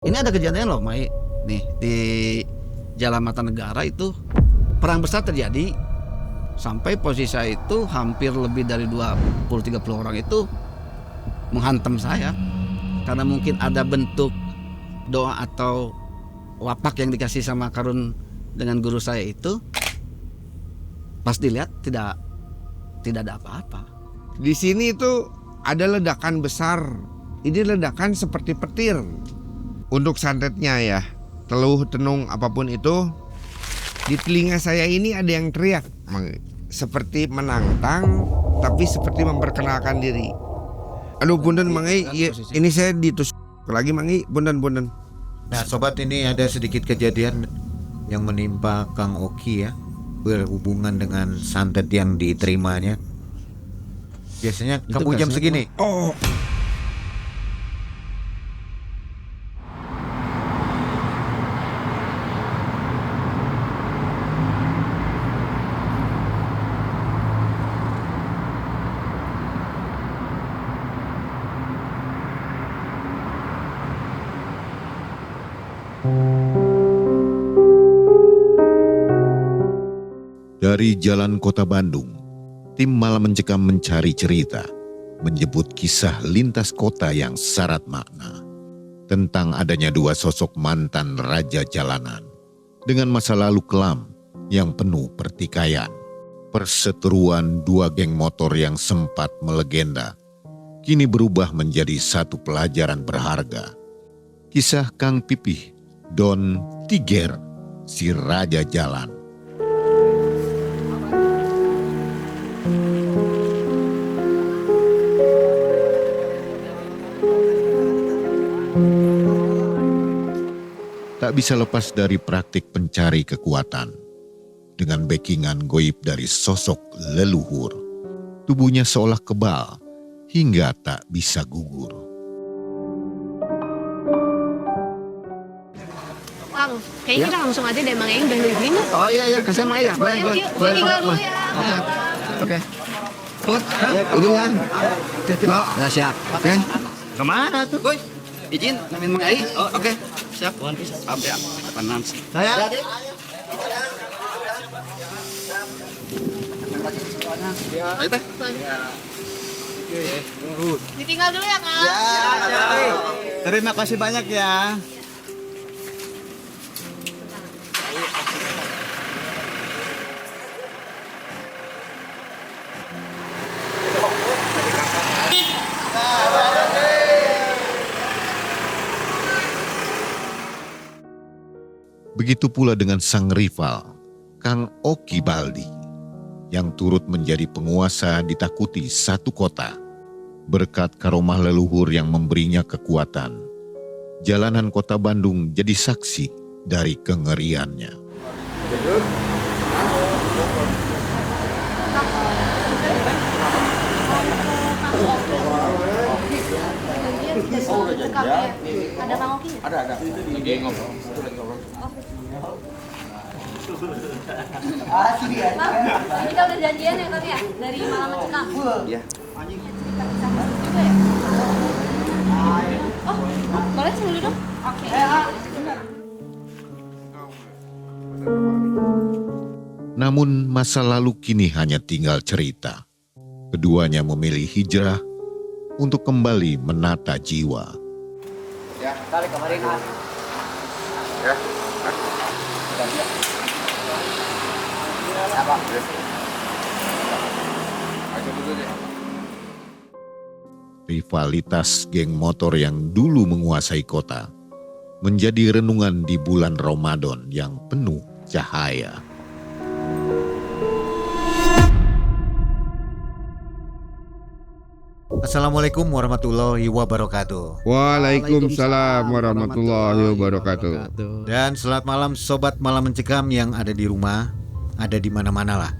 Ini ada kejadian loh, Mai. Nih, di Jalan Mata Negara itu perang besar terjadi. Sampai posisi saya itu hampir lebih dari 20-30 orang itu menghantam saya. Karena mungkin ada bentuk doa atau wapak yang dikasih sama Karun dengan guru saya itu. Pas dilihat tidak ada apa-apa. Di sini itu ada ledakan besar. Ini ledakan seperti petir. Untuk santetnya ya, teluh, tenung, apapun itu, di telinga saya ini ada yang teriak, seperti menantang, tapi seperti memperkenalkan diri. Aduh, punten Mangi, ini saya ditusuk lagi Mangi, punten. Nah sobat, ini ada sedikit kejadian yang menimpa Kang Oki ya, berhubungan dengan santet yang diterimanya. Biasanya Itu kamu jam segini. Oh, Dari Jalan Kota Bandung, tim Malam Mencekam mencari cerita, menyebut kisah lintas kota yang syarat makna. Tentang adanya dua sosok mantan raja jalanan, dengan masa lalu kelam yang penuh pertikaian. Perseteruan dua geng motor yang sempat melegenda, kini berubah menjadi satu pelajaran berharga. Kisah Kang Pipih, Don Tiger, si Raja Jalan. Tak bisa lepas dari praktik pencari kekuatan. Dengan backingan goib dari sosok leluhur, tubuhnya seolah kebal hingga tak bisa gugur. Kang, kayaknya kita langsung aja deh, Mang Eng udah nungguin. Oh iya, kasih Mai ya. Boleh. Tinggal dulu ya. Oke. Put, ini kan. Ya, siap. Oke. Kemana tuh? Boy, izin nemenin Mang Ai. Oh, oke. Siap. Siap ya. Panas. Saya. Ayo teh. Ditinggal dulu ya, Kang. Terima kasih banyak ya. Begitu pula dengan sang rival, Kang Oki Baldi, yang turut menjadi penguasa ditakuti satu kota. Berkat karomah leluhur yang memberinya kekuatan, jalanan kota Bandung jadi saksi dari kengeriannya. Ada Kang Oki nggak? Ada. Lagi ngobrol. Bang, kita udah janjian ya, Kang ya? Dari Malam Mencekam. Iya. Juga ya? Oh, boleh sini duduk? Oke. Namun masa lalu kini hanya tinggal cerita. Keduanya memilih hijrah untuk kembali menata jiwa. Ya, tarik kemarin. Ya. Apa? Ayo dulu deh. Rivalitas geng motor yang dulu menguasai kota menjadi renungan di bulan Ramadan yang penuh cahaya. Assalamualaikum warahmatullahi wabarakatuh. Waalaikumsalam warahmatullahi wabarakatuh. Dan selamat malam sobat Malam Mencekam yang ada di rumah, ada di mana-mana lah.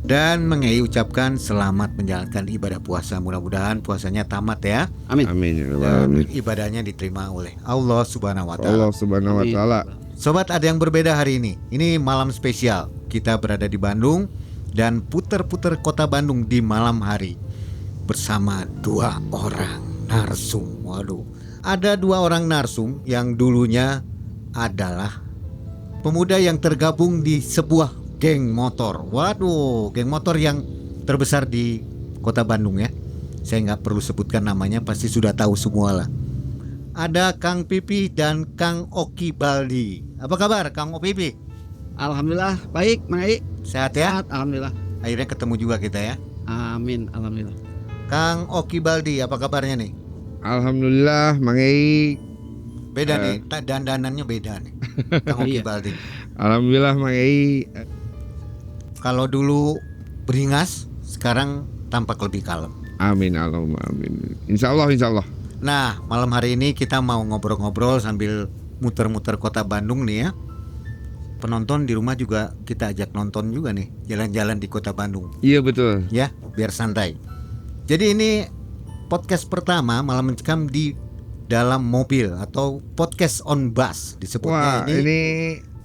Dan Mang Ei ucapkan selamat menjalankan ibadah puasa. Mudah-mudahan puasanya tamat ya. Amin. Amin ya rabbal Dan alamin. ibadahnya diterima oleh Allah Subhanahu wa taala. Allah Subhanahu wa taala. Sobat, ada yang berbeda hari ini. Ini malam spesial. Kita berada di Bandung dan puter-puter kota Bandung di malam hari bersama dua orang narsum. Waduh, ada 2 orang narsum yang dulunya adalah pemuda yang tergabung di sebuah geng motor. Waduh, geng motor yang terbesar di kota Bandung ya. Saya nggak perlu sebutkan namanya, pasti sudah tahu semua lah. Ada Kang Pipi dan Kang Oki Baldi. Apa kabar Kang Pipi? Alhamdulillah baik, Mang Ai. Sehat ya? Sehat, alhamdulillah. Akhirnya ketemu juga kita ya. Amin, alhamdulillah. Kang Oki Baldi, apa kabarnya nih? Alhamdulillah, Mang Ei. Beda nih, dandanannya beda nih. Kang Oki Iya. Baldi. Alhamdulillah, Mang Ei. Kalau dulu beringas, sekarang tampak lebih kalem. Amin, Allahumma amin. Insya Allah, insya Allah. Nah, malam hari ini kita mau ngobrol-ngobrol sambil muter-muter kota Bandung nih ya. Penonton di rumah juga kita ajak nonton juga nih, jalan-jalan di kota Bandung. Iya betul. Ya, biar santai. Jadi ini podcast pertama Malam Mencekam di dalam mobil atau podcast on bus disebutnya. Wah, ini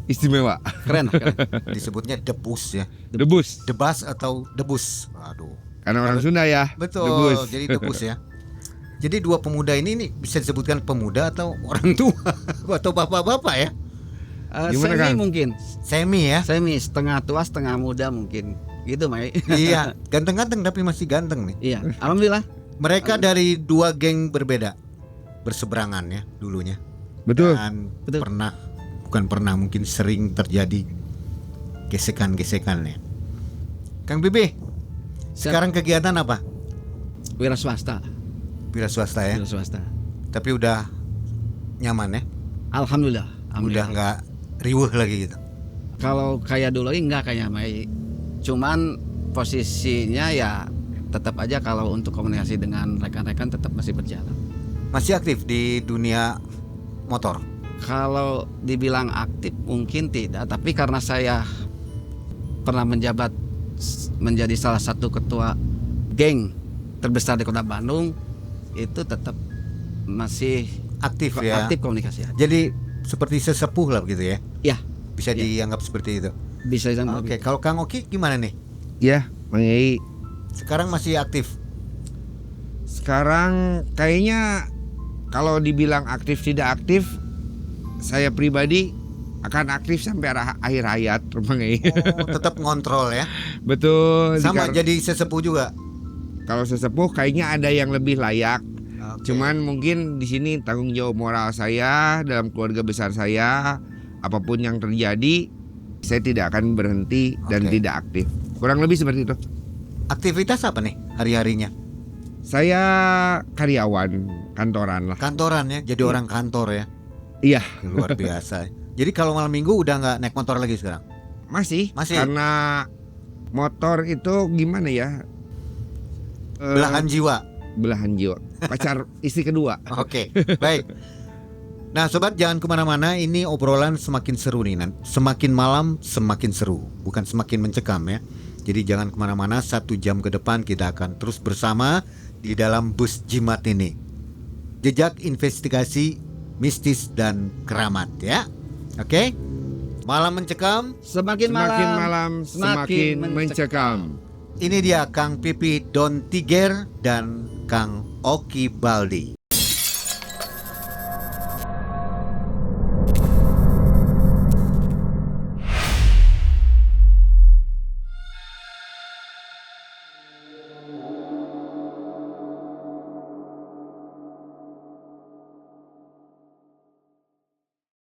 istimewa. Keren, keren. Disebutnya debus ya. Debus. Debus atau debus. Waduh. Karena orang Sunda ya. Betul, Debus. jadi debus ya. Jadi 2 pemuda ini nih bisa disebutkan pemuda atau orang tua atau bapak-bapak ya. Gimana, Semi Kang? mungkin. Semi ya. Semi, setengah tua, setengah muda mungkin. Gitu, Mang Ai. Iya, ganteng-ganteng tapi masih ganteng nih. Iya, alhamdulillah. Mereka dari 2 geng berbeda, berseberangan ya dulunya. Betul. Dan Betul. bukan pernah mungkin sering terjadi gesekan-gesekan ya. Kang Bibi, sekarang kegiatan apa? Wira swasta. Wira swasta ya. Wira swasta. Tapi udah nyaman ya. Alhamdulillah. Udah Alhamdulillah. nggak riuh lagi gitu. Kalau kayak dulu enggak kayak Mai. Cuman posisinya ya tetap aja kalau untuk komunikasi dengan rekan-rekan tetap masih berjalan. Masih aktif di dunia motor. Kalau dibilang aktif mungkin tidak, tapi karena saya pernah menjabat menjadi salah satu ketua geng terbesar di Kota Bandung, itu tetap masih Aktif ya. aktif komunikasi. Jadi seperti sesepuh lah begitu ya. Ya, Bisa Ya. dianggap seperti itu. bisa dibilang Oke, begitu. kalau Kang Oki gimana nih? Ya, Mang Ei. Sekarang masih aktif. Sekarang kayaknya kalau dibilang aktif tidak aktif, saya pribadi akan aktif sampai akhir hayat, Mang Ei. Oh, tetap ngontrol ya. Betul. Sama Dikar- jadi sesepuh juga. Kalau sesepuh kayaknya ada yang lebih layak. Oke. Cuman mungkin di sini tanggung jawab moral saya dalam keluarga besar saya, apapun yang terjadi, saya tidak akan berhenti dan Oke. tidak aktif. Kurang lebih seperti itu. Aktivitas apa nih hari-harinya? Saya karyawan kantoran lah. Kantoran ya, jadi orang kantor ya. Iya, Luar biasa. Jadi kalau malam minggu udah nggak naik motor lagi sekarang? masih. Masih? Karena motor itu gimana ya? Belahan jiwa. Belahan jiwa. Pacar istri kedua. Oke, baik. Nah sobat jangan kemana-mana, ini obrolan semakin seru nih. Semakin malam semakin seru, bukan semakin mencekam ya. Jadi jangan kemana-mana, 1 jam ke depan kita akan terus bersama di dalam bus jimat ini. Jejak investigasi mistis dan keramat ya. Oke, malam mencekam. Semakin Malam semakin mencekam. Ini dia Kang Pipi Don Tiger dan Kang Oki Baldi.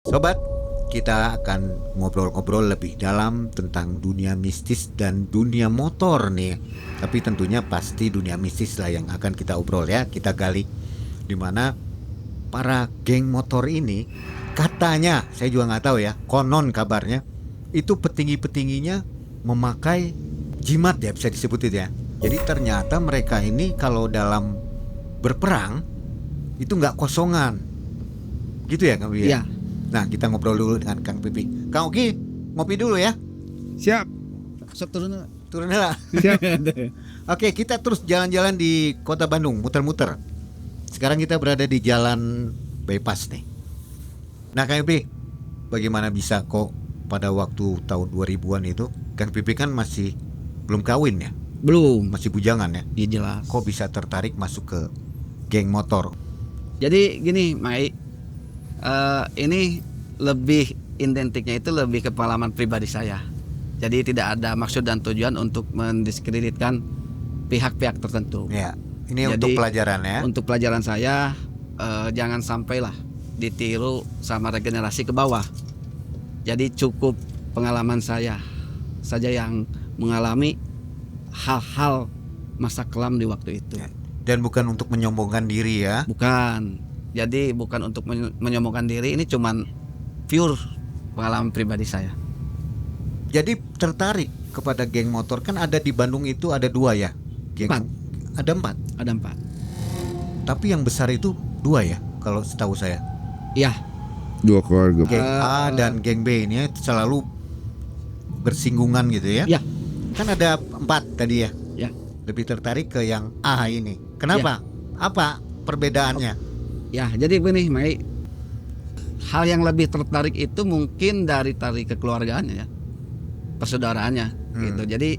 Sobat, kita akan ngobrol-ngobrol lebih dalam tentang dunia mistis dan dunia motor nih. Tapi tentunya pasti dunia mistis lah yang akan kita obrol ya, kita gali. Dimana para geng motor ini katanya, saya juga nggak tahu ya, konon kabarnya itu petinggi-petingginya memakai jimat ya, bisa disebut itu ya. Jadi ternyata mereka ini kalau dalam berperang itu nggak kosongan, gitu ya Kang Pipi? Iya. Nah kita ngobrol dulu dengan Kang Pipi. Kang Oki ngopi dulu ya. Siap. Sok turun dulu. Turun lah. Siap. Oke, kita terus jalan-jalan di kota Bandung, muter-muter. Sekarang kita berada di jalan bypass nih. Nah Kang Pipi, bagaimana bisa kok pada waktu tahun 2000-an itu Kang Pipi kan masih belum kawin ya, Belum. masih bujangan ya. Iya jelas. Kok bisa tertarik masuk ke geng motor? Jadi gini, Mai, ini lebih identiknya itu lebih ke pengalaman pribadi saya. Jadi tidak ada maksud dan tujuan untuk mendiskreditkan pihak-pihak tertentu. Ya, ini Jadi, untuk pelajaran ya. Untuk pelajaran saya, jangan sampailah ditiru sama regenerasi ke bawah. Jadi cukup pengalaman saya saja yang mengalami hal-hal masa kelam di waktu itu. Dan bukan untuk menyombongkan diri ya. Bukan. Jadi bukan untuk menyombongkan diri, ini cuman pure pengalaman pribadi saya. Jadi tertarik kepada geng motor, kan ada di Bandung itu ada 2 ya. Geng. 4. Ada 4. Ada 4. Tapi yang besar itu 2 ya, kalau setahu saya. Iya. 2 keluarga. Geng A dan geng B ini selalu bersinggungan gitu ya. Iya. Kan ada 4 tadi ya. Ya. Lebih tertarik ke yang A ini. Kenapa? Apa perbedaannya? Ya, jadi begini, Mai. Hal yang lebih tertarik itu mungkin dari kekeluargaannya ya. Persaudaraannya gitu. Jadi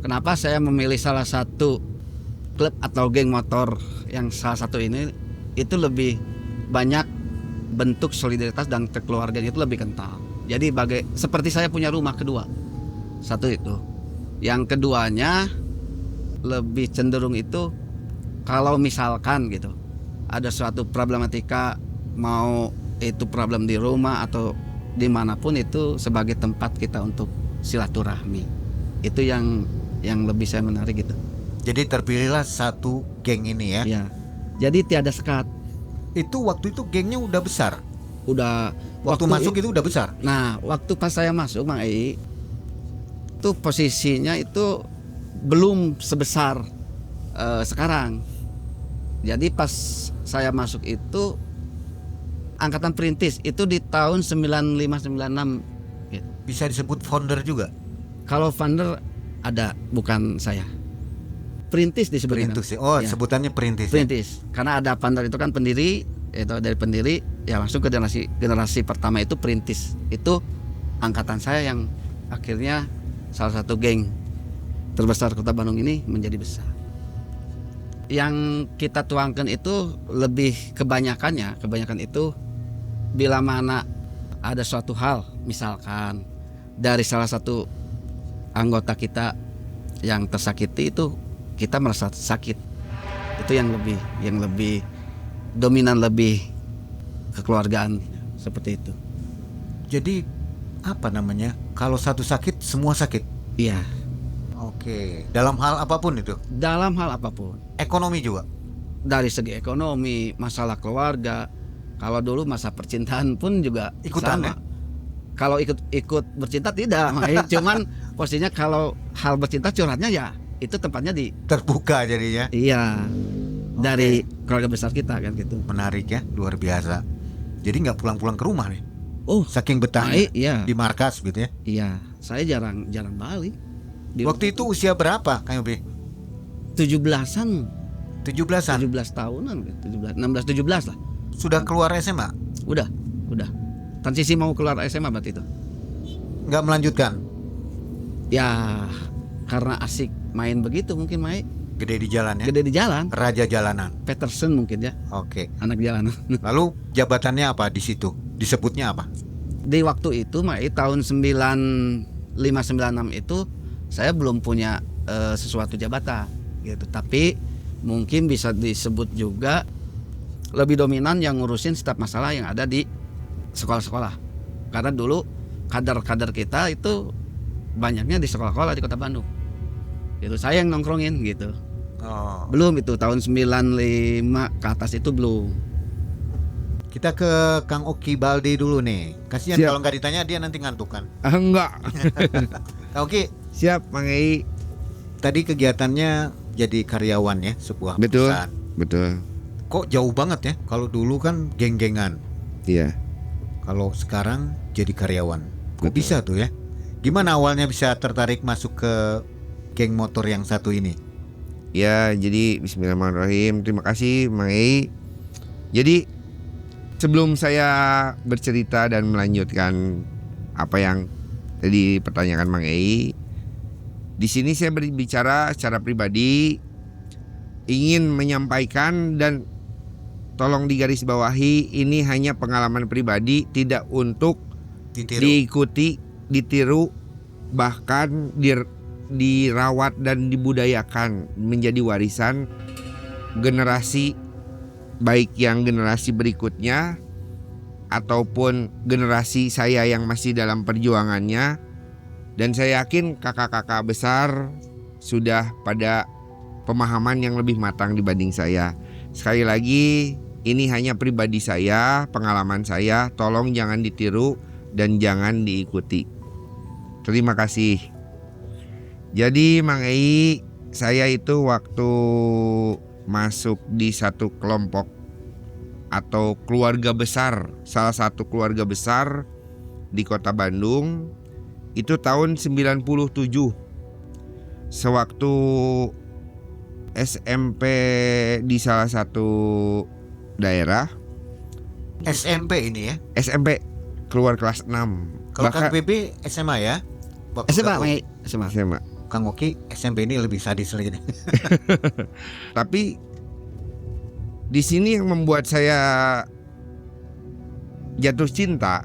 kenapa saya memilih salah satu klub atau geng motor yang salah satu ini itu lebih banyak bentuk solidaritas dan kekeluargaan itu lebih kental. Jadi seperti saya punya rumah kedua. Satu itu. Yang keduanya lebih cenderung itu kalau misalkan gitu ada suatu problematika, mau itu problem di rumah atau dimanapun, itu sebagai tempat kita untuk silaturahmi. Itu yang lebih saya menarik gitu. Jadi terpilihlah satu geng ini ya. Ya. Jadi tiada sekat. Itu waktu itu gengnya udah besar. Udah Waktu masuk itu udah besar. Nah, waktu pas saya masuk, Mang Ei, itu posisinya itu belum sebesar sekarang. Jadi pas saya masuk itu angkatan perintis itu di tahun 95-96 gitu. Bisa disebut founder juga. Kalau founder ada, bukan saya. Perintis disebutnya. Perintis. Oh, Ya, sebutannya perintis. Ya? perintis. Karena ada founder itu kan pendiri, itu dari pendiri ya langsung ke generasi pertama itu perintis. Itu angkatan saya yang akhirnya salah satu geng terbesar Kota Bandung ini menjadi besar. Yang kita tuangkan itu lebih kebanyakan itu bila mana ada suatu hal, misalkan dari salah satu anggota kita yang tersakiti, itu kita merasa sakit. Itu yang lebih dominan, lebih kekeluargaan seperti itu. Jadi apa namanya? Kalau satu sakit, semua sakit. Iya, Oke. Dalam hal apapun itu. dalam hal apapun. Ekonomi juga. Dari segi ekonomi, masalah keluarga. Kalau dulu masa percintaan pun juga Ikutan sama. ya? Kalau ikut bercinta tidak, cuman posisinya kalau hal bercinta curhatnya ya itu tempatnya di Terbuka jadinya. iya dari keluarga besar kita kan gitu. Menarik ya, luar biasa. Jadi nggak pulang-pulang ke rumah nih. Oh, Saking betahnya iya. di markas gitu ya. Iya, saya jarang balik. Waktu itu usia berapa, Kang Yobi? 17-an, 17-an. 17 tahunan, 17, 16, 17 lah. Sudah keluar SMA? Udah. Transisi mau keluar SMA berarti itu. Nggak melanjutkan? Ya, karena asik main begitu mungkin, Mai. Gede di jalan ya? Gede di jalan. Raja jalanan. Peterson mungkin ya, Oke. anak jalanan. Lalu jabatannya apa di situ? Disebutnya apa? Di waktu itu, Mai, tahun 95-96 itu saya belum punya sesuatu jabatan gitu. Tapi mungkin bisa disebut juga lebih dominan yang ngurusin setiap masalah yang ada di sekolah-sekolah. Karena dulu kader-kader kita itu banyaknya di sekolah-sekolah di Kota Bandung. Itu saya yang nongkrongin gitu. Oh. Belum itu tahun 95 ke atas itu belum. Kita ke Kang Oki Baldi dulu nih. Kasihan Siap. kalau nggak ditanya dia nanti ngantuk kan. Enggak. Kang Oki, Siap, Mang Ei. tadi kegiatannya jadi karyawan ya sebuah Betul. perusahaan. Betul. Kok jauh banget ya? Kalau dulu kan geng-gengan. Iya. Kalau sekarang jadi karyawan. Kok Betul. bisa tuh ya? Gimana awalnya bisa tertarik masuk ke geng motor yang satu ini? Ya, jadi bismillahirrahmanirrahim. Terima kasih, Mang Ei. Jadi sebelum saya bercerita dan melanjutkan apa yang tadi pertanyakan Mang Ei, di sini saya berbicara secara pribadi, ingin menyampaikan dan tolong digarisbawahi, ini hanya pengalaman pribadi, tidak untuk Ditiru. diikuti, ditiru, bahkan dirawat dan dibudayakan menjadi warisan generasi, baik yang generasi berikutnya ataupun generasi saya yang masih dalam perjuangannya. Dan saya yakin kakak-kakak besar sudah pada pemahaman yang lebih matang dibanding saya. Sekali lagi, ini hanya pribadi saya, pengalaman saya, tolong jangan ditiru dan jangan diikuti. Terima kasih. Jadi Mang Ei, saya itu waktu masuk di satu kelompok atau keluarga besar, salah satu keluarga besar di kota Bandung, itu tahun 97. Sewaktu SMP di salah satu daerah, SMP ini ya. SMP keluar kelas 6. Kalau Kang Pipi SMA ya. Waktu SMA, ketemu. Mai. SMA. SMA. Kang Oki SMP ini lebih sadis lagi nih. Tapi di sini yang membuat saya jatuh cinta,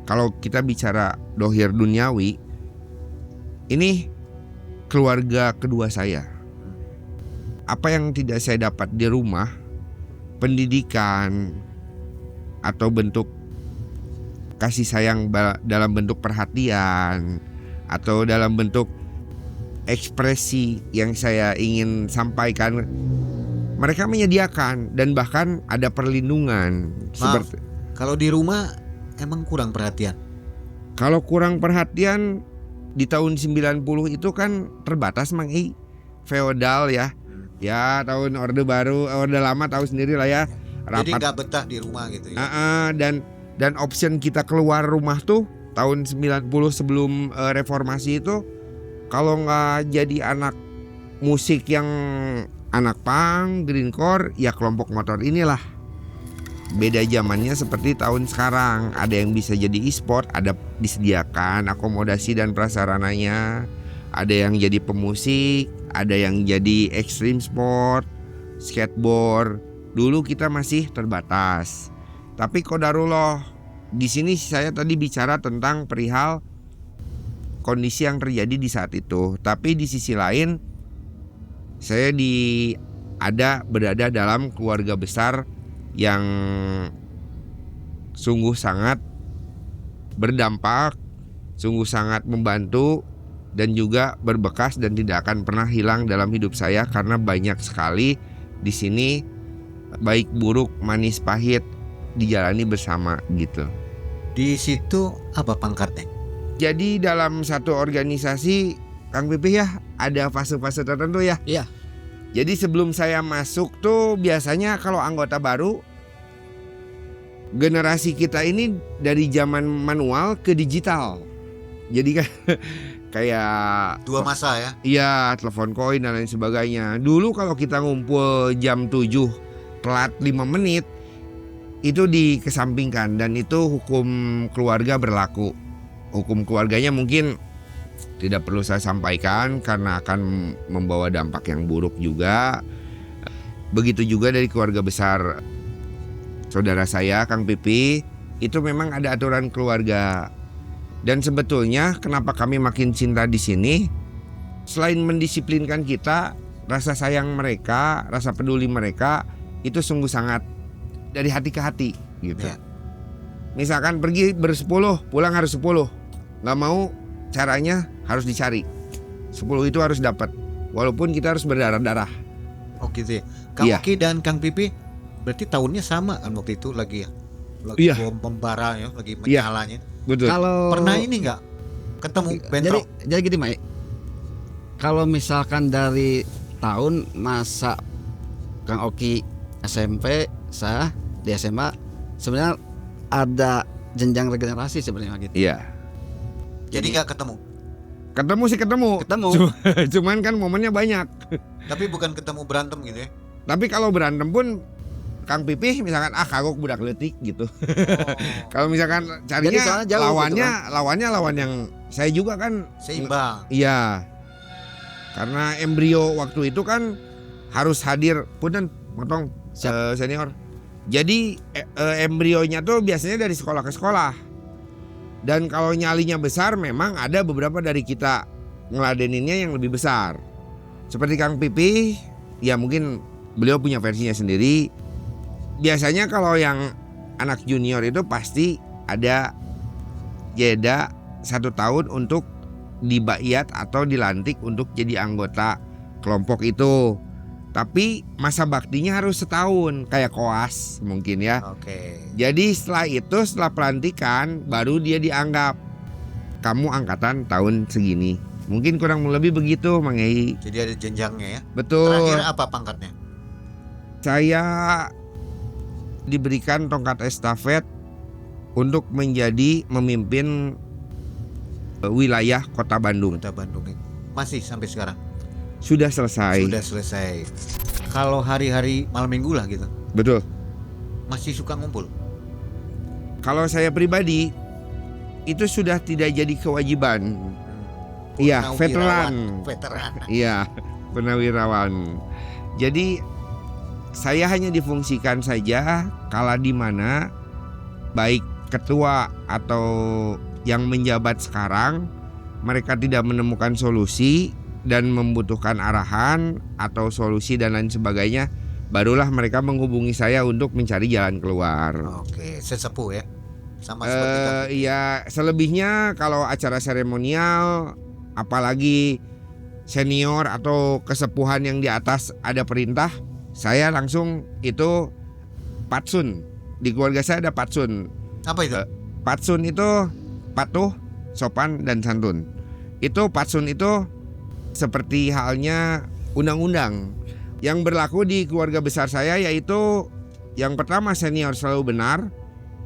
kalau kita bicara dohir duniawi, ini keluarga kedua saya. Apa yang tidak saya dapat di rumah, pendidikan atau bentuk kasih sayang dalam bentuk perhatian atau dalam bentuk ekspresi yang saya ingin sampaikan, mereka menyediakan dan bahkan ada perlindungan. Maaf, kalau di rumah emang kurang perhatian. Kalau kurang perhatian di tahun 90 itu kan terbatas Mang I, feodal ya. Ya tahun Orde Baru, Orde Lama tahu sendiri lah ya. Jadi nggak betah di rumah gitu ya. Dan option kita keluar rumah tuh tahun 90 sebelum reformasi itu, kalau nggak jadi anak musik yang anak punk, greencore, ya kelompok motor inilah. Beda zamannya seperti tahun sekarang, ada yang bisa jadi e-sport, ada disediakan akomodasi dan prasarananya, ada yang jadi pemusik, ada yang jadi extreme sport, skateboard. Dulu kita masih terbatas. Tapi qadarullah, di sini saya tadi bicara tentang perihal kondisi yang terjadi di saat itu. Tapi di sisi lain, saya berada dalam keluarga besar yang sungguh sangat berdampak, sungguh sangat membantu, dan juga berbekas dan tidak akan pernah hilang dalam hidup saya karena banyak sekali di sini baik buruk, manis, pahit dijalani bersama gitu. Di situ apa pangkatnya? Jadi dalam satu organisasi, Kang Pipih ya, ada fase-fase tertentu ya. Iya. Jadi sebelum saya masuk tuh biasanya kalau anggota baru, generasi kita ini dari zaman manual ke digital. Jadi kan kayak Dua masa ya. iya, telepon koin dan lain sebagainya. Dulu kalau kita ngumpul jam 7 telat 5 menit itu dikesampingkan, dan itu hukum keluarga berlaku. Hukum keluarganya mungkin tidak perlu saya sampaikan karena akan membawa dampak yang buruk juga. Begitu juga dari keluarga besar saudara saya Kang Pipi, itu memang ada aturan keluarga. Dan sebetulnya kenapa kami makin cinta di sini, selain mendisiplinkan kita, rasa sayang mereka, rasa peduli mereka itu sungguh sangat dari hati ke hati gitu. Ya. Misalkan pergi bersepuluh, pulang harus 10. Nggak mau, caranya harus dicari. 10 itu harus dapat, walaupun kita harus berdarah-darah. Oh gitu ya. Kang Iya. Oki dan Kang Pipi berarti tahunnya sama kan waktu itu lagi ya? Lagi Iya. bom membara ya, lagi Iya. menyalanya. Betul. Kalau Pernah ini nggak ketemu bentrok? jadi gini, Mai. Kalau misalkan dari tahun masa Kang Oki SMP, saya di SMA, sebenarnya ada jenjang regenerasi sebenarnya gitu. Iya. Jadi nggak ketemu. Ketemu sih ketemu. Cuman kan momennya banyak. Tapi bukan ketemu berantem gitu ya. Tapi kalau berantem pun Kang Pipih misalkan kagok budak leutik gitu. Kalau misalkan Jadi carinya soalnya jauh lawannya lawan yang saya juga kan Seimbang. iya. Karena embrio waktu itu kan harus hadir, punten potong Senior. Jadi embrionya tuh biasanya dari sekolah ke sekolah. Dan kalau nyalinya besar memang ada beberapa dari kita ngeladeninnya yang lebih besar. Seperti Kang Pipi, ya mungkin beliau punya versinya sendiri. Biasanya kalau yang anak junior itu pasti ada jeda 1 tahun untuk dibayat atau dilantik untuk jadi anggota kelompok itu. Tapi masa baktinya harus setahun, kayak koas mungkin ya. Oke. Jadi setelah pelantikan baru dia dianggap kamu angkatan tahun segini. Mungkin kurang lebih begitu, Mang Yai. Jadi ada jenjangnya ya. Betul. Terakhir apa pangkatnya? Saya diberikan tongkat estafet untuk menjadi memimpin wilayah Kota Bandung. Kota Bandung. Masih sampai sekarang? Sudah selesai. Sudah selesai. Kalau hari-hari malam minggu lah gitu, Betul. masih suka ngumpul? Kalau saya pribadi itu sudah tidak jadi kewajiban. Iya, veteran. Veteran. Iya, purnawirawan. Jadi saya hanya difungsikan saja kala di mana baik ketua atau yang menjabat sekarang mereka tidak menemukan solusi dan membutuhkan arahan atau solusi dan lain sebagainya, barulah mereka menghubungi saya untuk mencari jalan keluar. Oke, sesepuh ya. Sama seperti Kang. Iya, selebihnya kalau acara seremonial apalagi senior atau kesepuhan yang di atas ada perintah, saya langsung itu patsun. Di keluarga saya ada patsun. Apa itu? Patsun itu patuh, sopan dan santun. Itu patsun itu seperti halnya undang-undang yang berlaku di keluarga besar saya, yaitu yang pertama senior selalu benar,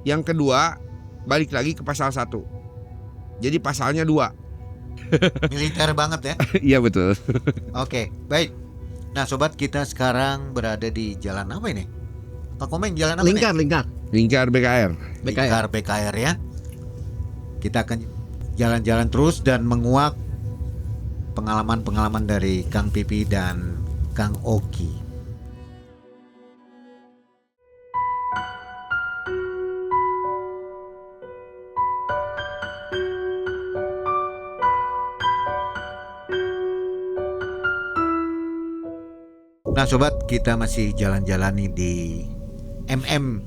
yang kedua balik lagi ke pasal 1. Jadi pasalnya 2. Militer banget ya. Iya betul. Oke, baik. Nah, sobat, kita sekarang berada di jalan apa ini? Pak Komeng, jalan apa Lingkar. Lingkar BKR. Lingkar BKR ya. Kita akan jalan-jalan terus dan menguak pengalaman-pengalaman dari Kang Pipi dan Kang Oki. Nah sobat, kita masih jalan-jalan nih di MM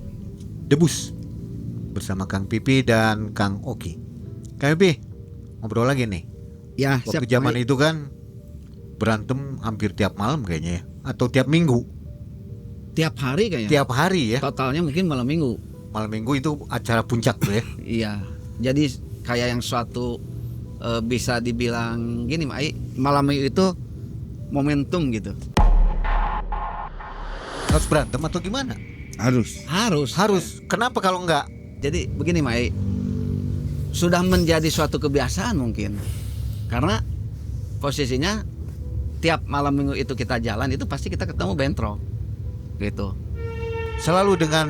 Debus bersama Kang Pipi dan Kang Oki. Kang Pipi, ngobrol lagi nih. Ya, Waktu zaman itu kan berantem hampir tiap malam kayaknya ya, atau tiap minggu. tiap hari kayaknya. Tiap hari ya. Totalnya mungkin malam minggu. Malam minggu itu acara puncak tuh ya. Iya. Jadi kayak yang suatu bisa dibilang gini, Mai, malam minggu itu momentum gitu. Harus berantem atau gimana? Harus. Kenapa kalau enggak? Jadi begini, Mai. Sudah menjadi suatu kebiasaan mungkin. Karena posisinya tiap malam minggu itu kita jalan itu pasti kita ketemu bentrok. Gitu. Selalu dengan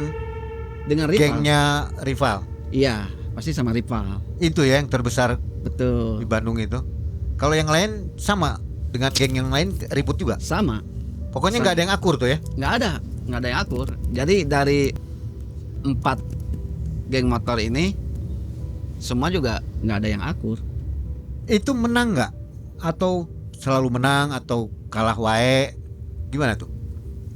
Dengan rival. gengnya rival. Iya, pasti sama rival. Itu ya yang terbesar di Betul. Bandung itu. Kalau yang lain sama dengan geng yang lain ribut juga. Sama. Pokoknya nggak ada yang akur tuh ya. Nggak ada yang akur. Jadi dari 4 geng motor ini semua juga nggak ada yang akur. Itu menang nggak? Atau selalu menang atau kalah wae? Gimana tuh?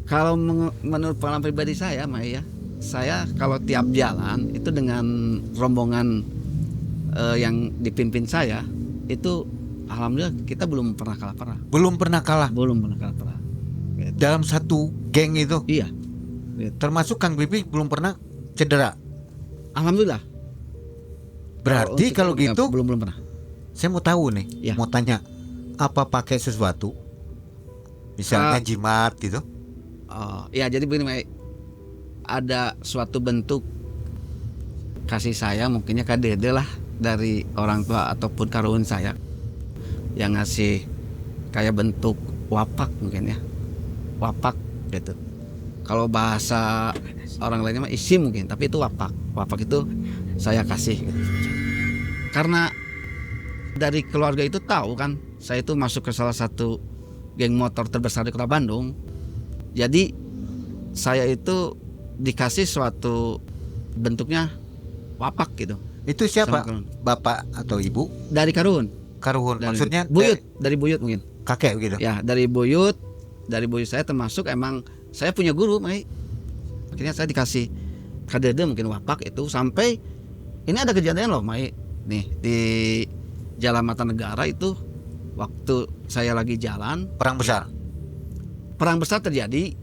Kalau menurut pengalaman pribadi saya, Mai ya, saya kalau tiap jalan itu dengan rombongan yang dipimpin saya itu alhamdulillah kita belum pernah kalah. Belum pernah kalah Belum pernah kalah. dalam satu geng itu. Iya. Termasuk Kang Pipi belum pernah cedera. Alhamdulillah. Berarti kalau untuk- gitu belum pernah. saya mau tahu nih, Ya. mau tanya apa pakai sesuatu? Misalnya jimat gitu. Oh, ya jadi begini, Mai. Ada suatu bentuk kasih sayang mungkinnya kadede lah dari orang tua ataupun karuhun saya yang ngasih kayak bentuk wapak mungkin ya. Wapak gitu. Kalau bahasa orang lainnya mah isi mungkin, tapi itu wapak. Wapak itu saya kasih gitu. Karena dari keluarga itu tahu kan, saya itu masuk ke salah satu geng motor terbesar di Kota Bandung. Jadi saya itu dikasih suatu bentuknya wapak gitu. Itu siapa? Sama Karun. Bapak atau ibu? Dari Karun. Karuhun. Dari Maksudnya buyut, dari buyut mungkin. kakek gitu. Ya, dari buyut saya termasuk emang saya punya guru, Mai. Akhirnya saya dikasih kadede mungkin wapak itu sampai ini ada kejadian loh, Mai. Nih di Jalan Mata Negara itu waktu saya lagi jalan, Perang besar. perang besar terjadi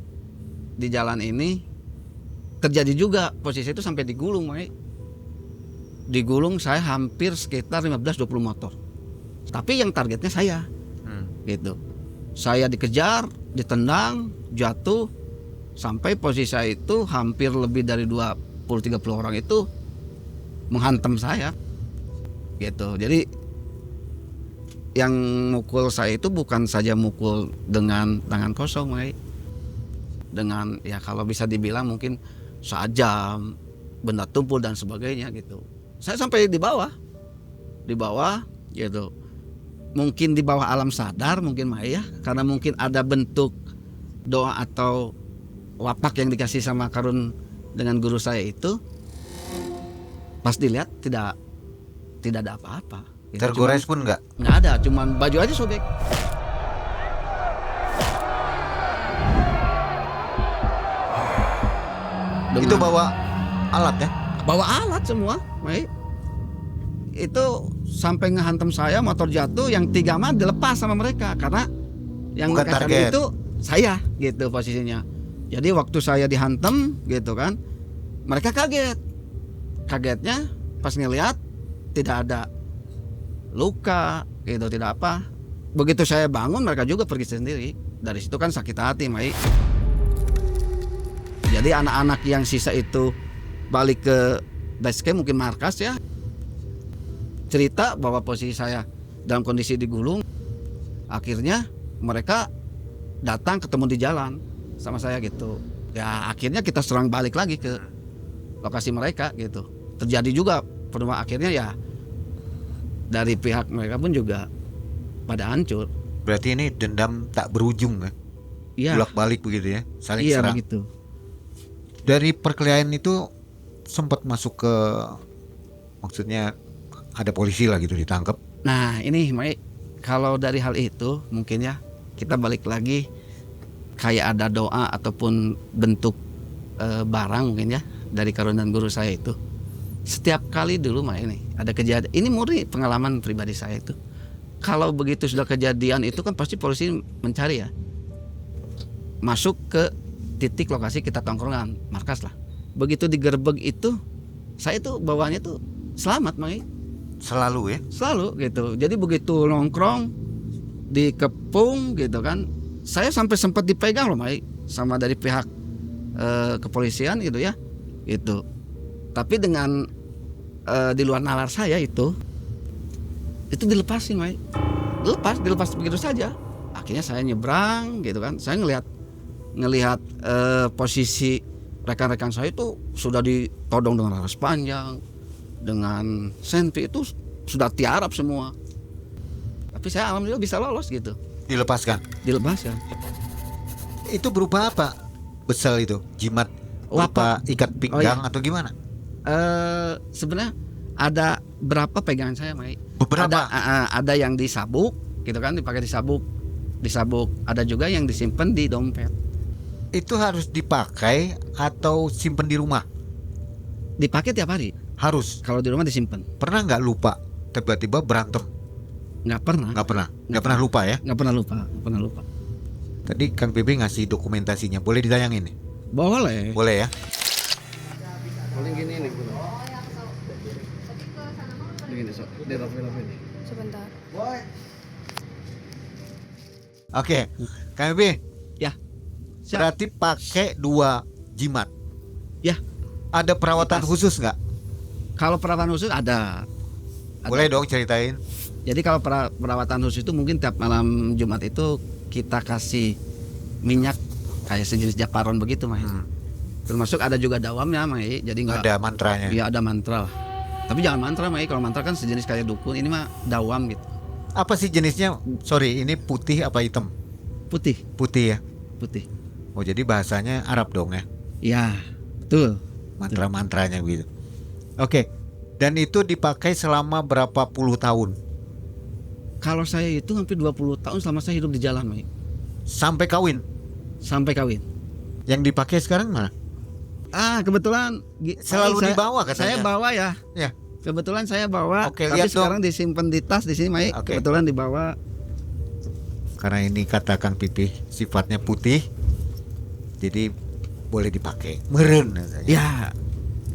di jalan ini. Terjadi juga posisi itu sampai digulung, Mai. Digulung saya hampir sekitar 15-20 motor. Tapi yang targetnya saya. Gitu. Saya dikejar, ditendang, jatuh sampai posisi saya itu hampir lebih dari 20-30 orang itu menghantam saya. Gitu. Jadi yang mukul saya itu bukan saja mukul dengan tangan kosong, Mai. Dengan ya kalau bisa dibilang mungkin sajam, benda tumpul dan sebagainya gitu. Saya sampai di bawah gitu. Mungkin di bawah alam sadar mungkin Mai ya, karena mungkin ada bentuk doa atau wapak yang dikasih sama Karun dengan guru saya itu. Pas dilihat tidak ada apa-apa. Gitu. Tergores pun enggak? Nggak ada, cuman baju aja sobek. Itu bawa alat ya? Bawa alat semua, Mai. Itu sampai ngehantam saya, motor jatuh, yang 3 mah dilepas sama mereka karena yang Bukan ngekasar target. itu saya gitu posisinya. Jadi waktu saya dihantam gitu kan, mereka kaget. Kagetnya pas ngelihat tidak ada luka gitu, tidak apa. Begitu saya bangun mereka juga pergi sendiri. Dari situ kan sakit hati, Mai. Jadi anak-anak yang sisa itu balik ke base camp mungkin markas ya, cerita bahwa posisi saya dalam kondisi digulung. Akhirnya mereka datang ketemu di jalan sama saya gitu. Ya akhirnya kita serang balik lagi ke lokasi mereka gitu. Terjadi juga pertemuan, akhirnya ya dari pihak mereka pun juga pada hancur. Berarti ini dendam tak berujung ya? Iya. Bolak-balik begitu ya? Saling Iya serang. begitu. Dari perkelahian itu sempat masuk ke, maksudnya ada polisi lah gitu ditangkap. Nah ini Mai, kalau dari hal itu mungkin ya kita balik lagi kayak ada doa ataupun bentuk barang mungkin ya dari Karun dan guru saya itu. Setiap kali dulu Mai ini ada kejadian, ini murni pengalaman pribadi saya itu. Kalau begitu sudah kejadian itu kan pasti polisi mencari ya, masuk ke titik lokasi kita tongkrongan, markas lah. Begitu digerebek itu, saya tuh bawaannya tuh selamat Mai. Selalu ya? Selalu gitu. Jadi begitu nongkrong dikepung gitu kan, saya sampai sempat dipegang loh Mai sama dari pihak kepolisian gitu ya. Itu. Tapi dengan di luar nalar saya itu dilepasin Mai. Dilepas begitu saja. Akhirnya saya nyebrang gitu kan. Saya ngelihat posisi rekan-rekan saya itu sudah ditodong dengan laras panjang, dengan senpi, itu sudah tiarap semua. Tapi saya alhamdulillah bisa lolos gitu. Dilepaskan? Dilepaskan. Itu berupa apa? Besel itu? Jimat? Berupa ikat pinggang atau gimana? Sebenarnya ada berapa pegangan saya Mai. Beberapa? Ada yang disabuk gitu kan, dipakai disabuk. Ada juga yang disimpan di dompet. Itu harus dipakai atau simpen di rumah? Dipakai tiap hari. Harus. Kalau di rumah disimpan. Pernah nggak lupa tiba-tiba berantem? Nggak pernah. Nggak pernah lupa ya? Nggak pernah lupa. Tadi Kang PB ngasih dokumentasinya, boleh ditayangin nih? Boleh. Boleh ya? Boleh gini nih. Begini so. Di Sebentar. Oke, Kang PB. Ya. Siap. Berarti pakai 2 jimat. Ya. Ada perawatan Pas. khusus nggak? Kalau perawatan khusus ada. Boleh dong ceritain. Jadi kalau perawatan khusus itu mungkin tiap malam Jumat itu kita kasih minyak kayak sejenis japaron begitu Mai. Termasuk ada juga dawamnya Mai. Jadi nggak Ada mantranya. Iya ada mantra lah. Tapi jangan mantra Mai. Kalau mantra kan sejenis kayak dukun. Ini mah dawam gitu. Apa sih jenisnya? Sorry, ini putih apa hitam? Putih. Putih ya. Putih. Oh jadi bahasanya Arab dong ya, Ya, betul. mantra-mantranya gitu. Oke, dan itu dipakai selama berapa puluh tahun? Kalau saya itu hampir 20 tahun selama saya hidup di jalan, Mai. Sampai kawin? Sampai kawin. Yang dipakai sekarang mana? Kebetulan Selalu saya, dibawa katanya. Saya bawa ya. Ya. Kebetulan saya bawa. Oke, tapi lihat sekarang disimpan di tas di sini, Mai. Oke. Kebetulan dibawa. Karena ini kata Kang Pipih sifatnya putih, jadi boleh dipakai. Meren katanya. Ya,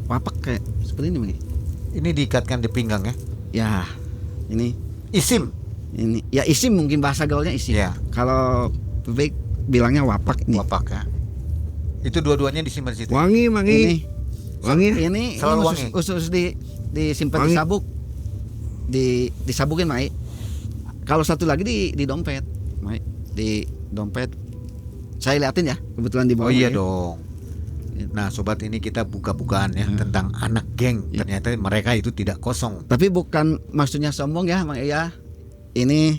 wapak kayak seperti ini, Mai. Ini diikatkan di pinggang ya. Ya, ini Isim. ya isim, mungkin bahasa gaulnya isim. Ya. Kalau Bebek bilangnya wapak ini. Wapak ya. Itu dua-duanya disimpan di situ. Wangi, Mangi. Ini Wangi. ini Selalu usus disimpan di Wangi. sabuk. Disabukin, Mai. Kalau satu lagi di dompet, Mai. Di dompet. Saya liatin ya, kebetulan di bawah. Oh iya Mai. dong. Nah sobat, ini kita buka-bukaan ya tentang anak geng. Ya. Ternyata mereka itu tidak kosong. Tapi bukan maksudnya sombong ya, Mang Iya. Ini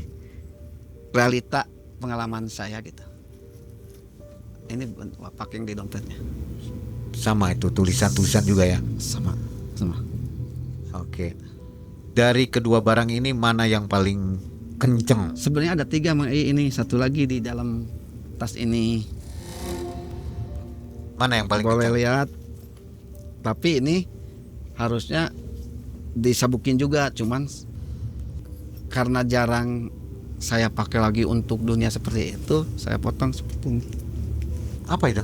realita pengalaman saya gitu. Ini wapak yang di dompetnya. Sama itu tulisan-tulisan juga ya. Sama. Oke. Dari kedua barang ini mana yang paling kenceng? Sebenarnya ada 3, Mang Iya. Ini satu lagi di dalam tas ini. Mana yang paling Boleh kenceng? lihat. Tapi ini harusnya disabukin juga, cuman karena jarang saya pakai lagi untuk dunia seperti itu, saya potong seperti ini. Apa itu?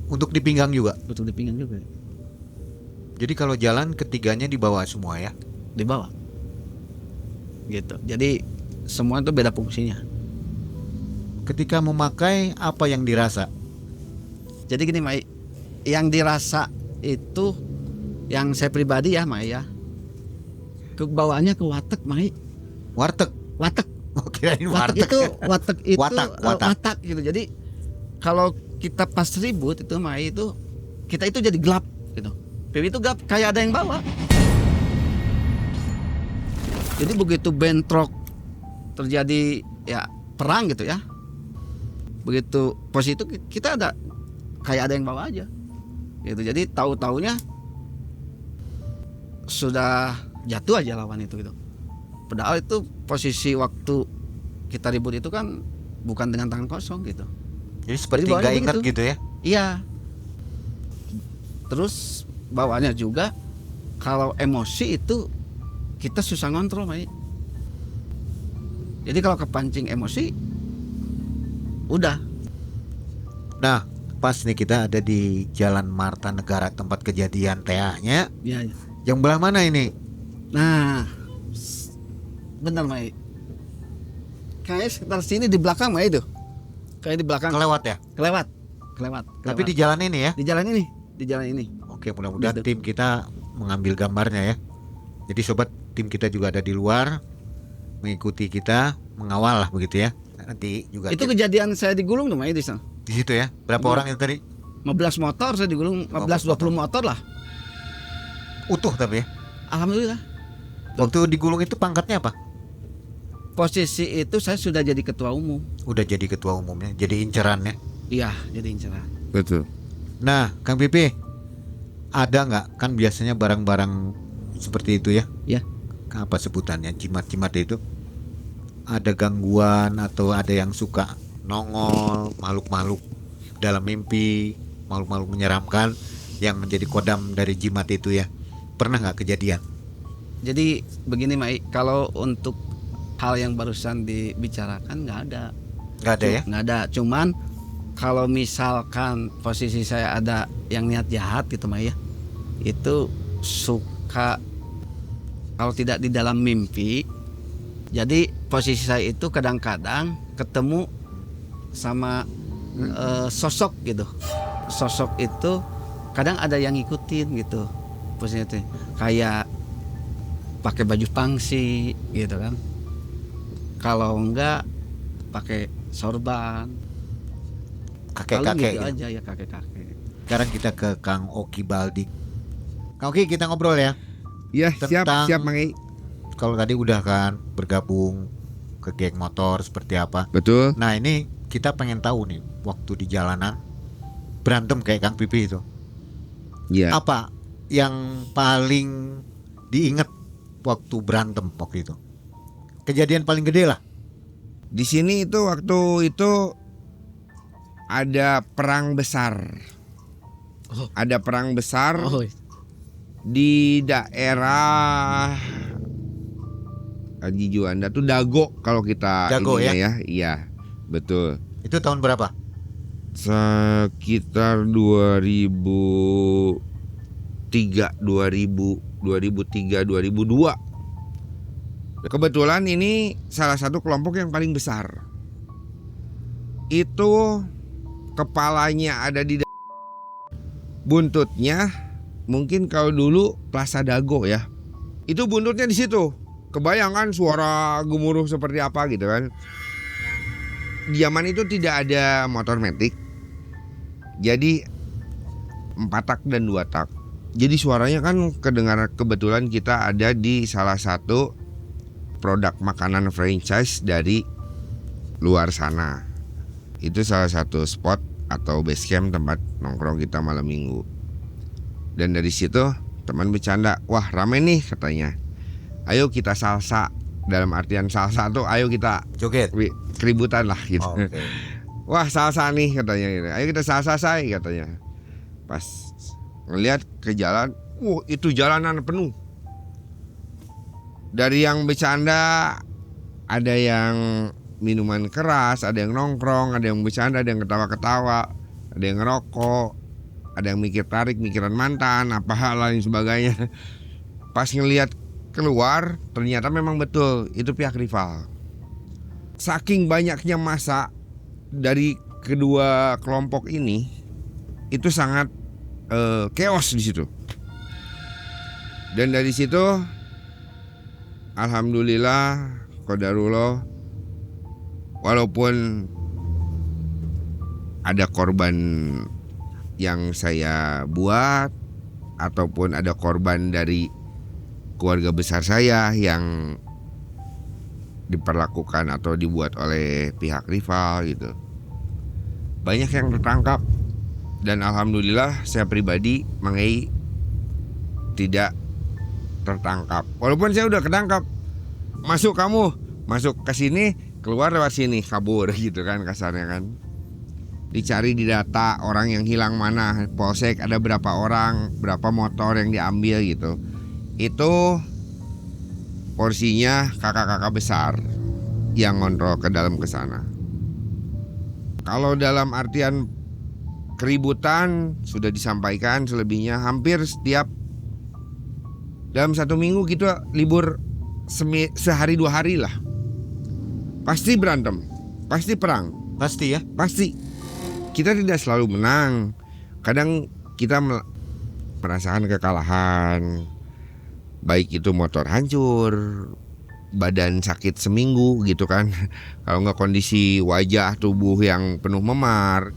Untuk di pinggang juga. Untuk di pinggang juga. Jadi kalau jalan ketiganya dibawa semua ya. Di bawah. Gitu. Jadi semua itu beda fungsinya. Ketika memakai apa yang dirasa? Jadi gini, Mai, yang dirasa itu yang saya pribadi ya, Mai ya. Kebawaannya ke watek, Mai. Warteg. Watek. Oh, kirain Watek warteg. itu Watak. watak gitu. Jadi kalau kita pas ribut itu, Mai, itu kita itu jadi gelap gitu. Pipi itu gelap kayak ada yang bawa. Jadi begitu bentrok terjadi ya perang gitu ya. Begitu posisi itu kita ada kayak ada yang bawa aja. Gitu. Jadi tahu-taunya sudah jatuh aja lawan itu gitu. Padahal itu posisi waktu kita ribut itu kan bukan dengan tangan kosong gitu. Jadi seperti Jadi bawahnya nggak ingat begitu. gitu ya. Iya. Terus bawaannya juga kalau emosi itu kita susah ngontrol, Mai. Jadi kalau kepancing emosi udah. Nah, pas nih kita ada di Jalan Marta Negara tempat kejadian TA-nya. Ya. Yang belah mana ini? Nah, benar, Mai. Kayaknya sekitar sini di belakang, Mai itu. Kayak di belakang. Kelewat ya? Kelewat. Tapi di jalan ini ya. di jalan ini, di jalan ini. Oke, mudah-mudahan Gitu. tim kita mengambil gambarnya ya. Jadi sobat, tim kita juga ada di luar mengikuti kita, mengawal lah begitu ya. Nanti juga Itu kejadian saya digulung tuh, Mai, di sana. di situ ya. Berapa Iya. orang itu tadi? 15 motor saya digulung, 15-20 motor lah. Utuh tapi ya. Alhamdulillah. Waktu digulung itu pangkatnya apa? Posisi itu saya sudah jadi ketua umum. Udah jadi ketua umumnya, jadi incerannya. Iya, jadi inceran. Betul. Nah, Kang Pipi, ada nggak kan biasanya barang-barang seperti itu ya? Ya. Apa sebutannya? Jimat-jimat itu? Ada gangguan atau ada yang suka nongol makhluk-makhluk dalam mimpi, makhluk-makhluk menyeramkan yang menjadi kodam dari jimat itu ya? Pernah nggak kejadian? Jadi begini, Mai, kalau untuk hal yang barusan dibicarakan nggak ada. Nggak ada ya? Nggak ada. Cuman kalau misalkan posisi saya ada yang niat jahat gitu, Mai ya, itu suka kalau tidak di dalam mimpi. Jadi posisi saya itu kadang-kadang ketemu sama sosok gitu. Sosok itu kadang ada yang ngikutin gitu. Posisinya itu kayak pakai baju pangsi gitu kan. Kalau enggak pakai sorban. Kakek-kakek Gitu gitu. aja ya, kakek-kakek. Sekarang kita ke Kang Oki Baldik. Kang Oki, kita ngobrol ya. Ya, siap, Tentang- siap, Mangi. Kalau tadi udah kan bergabung ke geng motor seperti apa. Betul. Nah ini kita pengen tahu nih, waktu di jalanan berantem kayak Kang Pipi itu, Ya. apa yang paling diingat waktu berantem waktu itu? Kejadian paling gede lah. Di sini itu waktu itu ada perang besar. Oh. Ada perang besar Oh, di daerah Haji Juanda tuh Dago kalau kita Dago ininya ya. Iya, betul. Itu tahun berapa? Sekitar 2003, 2002. Kebetulan ini salah satu kelompok yang paling besar. Itu kepalanya ada di buntutnya, mungkin kalau dulu Plaza Dago ya. Itu buntutnya di situ. Kebayangkan suara gemuruh seperti apa gitu kan. Di zaman itu tidak ada motor matic. Jadi 4 tak dan 2 tak. Jadi suaranya kan kedengaran, kebetulan kita ada di salah satu produk makanan franchise dari luar sana. Itu salah satu spot atau base camp tempat nongkrong kita malam minggu. Dan dari situ teman bercanda, wah rame nih katanya. Ayo kita salsa. Dalam artian salsa tuh ayo kita Joget. keributan lah gitu. Oke. Wah salsa nih katanya gitu. Ayo kita salsa say katanya. Pas ngelihat ke jalan, itu jalanan penuh. Dari yang bercanda, ada yang minuman keras, ada yang nongkrong, ada yang bercanda, ada yang ketawa-ketawa, ada yang ngerokok, ada yang mikir tarik, mikiran mantan, apa hal lain sebagainya. Pas ngelihat keluar, ternyata memang betul itu pihak rival. Saking banyaknya massa dari kedua kelompok ini, itu sangat chaos di situ. Dan dari situ, alhamdulillah, qadarullah, walaupun ada korban yang saya buat ataupun ada korban dari keluarga besar saya yang diperlakukan atau dibuat oleh pihak rival gitu, banyak yang tertangkap. Dan alhamdulillah saya pribadi, Mang Ei, tidak tertangkap. Walaupun saya udah ketangkap, masuk kamu, masuk ke sini, keluar lewat sini, kabur gitu kan kasarnya kan. Dicari di data orang yang hilang mana, polsek ada berapa orang, berapa motor yang diambil gitu. Itu porsinya kakak-kakak besar yang ngontrol ke dalam ke sana. Kalau dalam artian keributan sudah disampaikan, selebihnya hampir setiap dalam 1 minggu kita libur sehari 2 hari lah. Pasti berantem, pasti perang, Pasti ya. pasti. Kita tidak selalu menang. Kadang kita merasakan kekalahan. Baik itu motor hancur, badan sakit seminggu gitu kan. Kalau nggak kondisi wajah tubuh yang penuh memar.